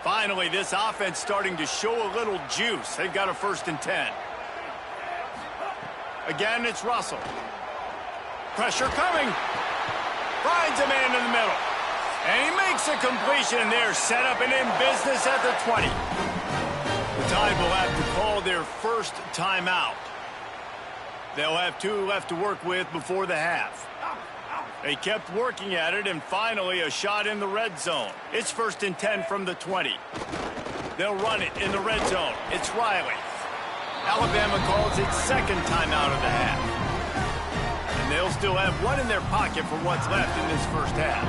Finally, this offense starting to show a little juice. They've got a 1st and 10. Again, it's Russell. Pressure coming. Finds a man in the middle. And he makes a completion. They're set up and in business at the 20. The Tide will have to call their first timeout. They'll have 2 left to work with before the half. They kept working at it, and finally a shot in the red zone. It's 1st and 10 from the 20. They'll run it in the red zone. It's Riley. Alabama calls its 2nd timeout of the half. And they'll still have 1 in their pocket for what's left in this first half.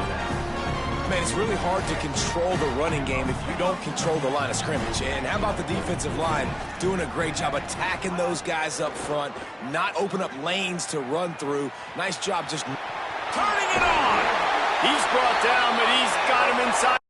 Man, it's really hard to control the running game if you don't control the line of scrimmage. And how about the defensive line doing a great job attacking those guys up front, not open up lanes to run through. Nice job just... Turning it on. He's brought down, but he's got him inside.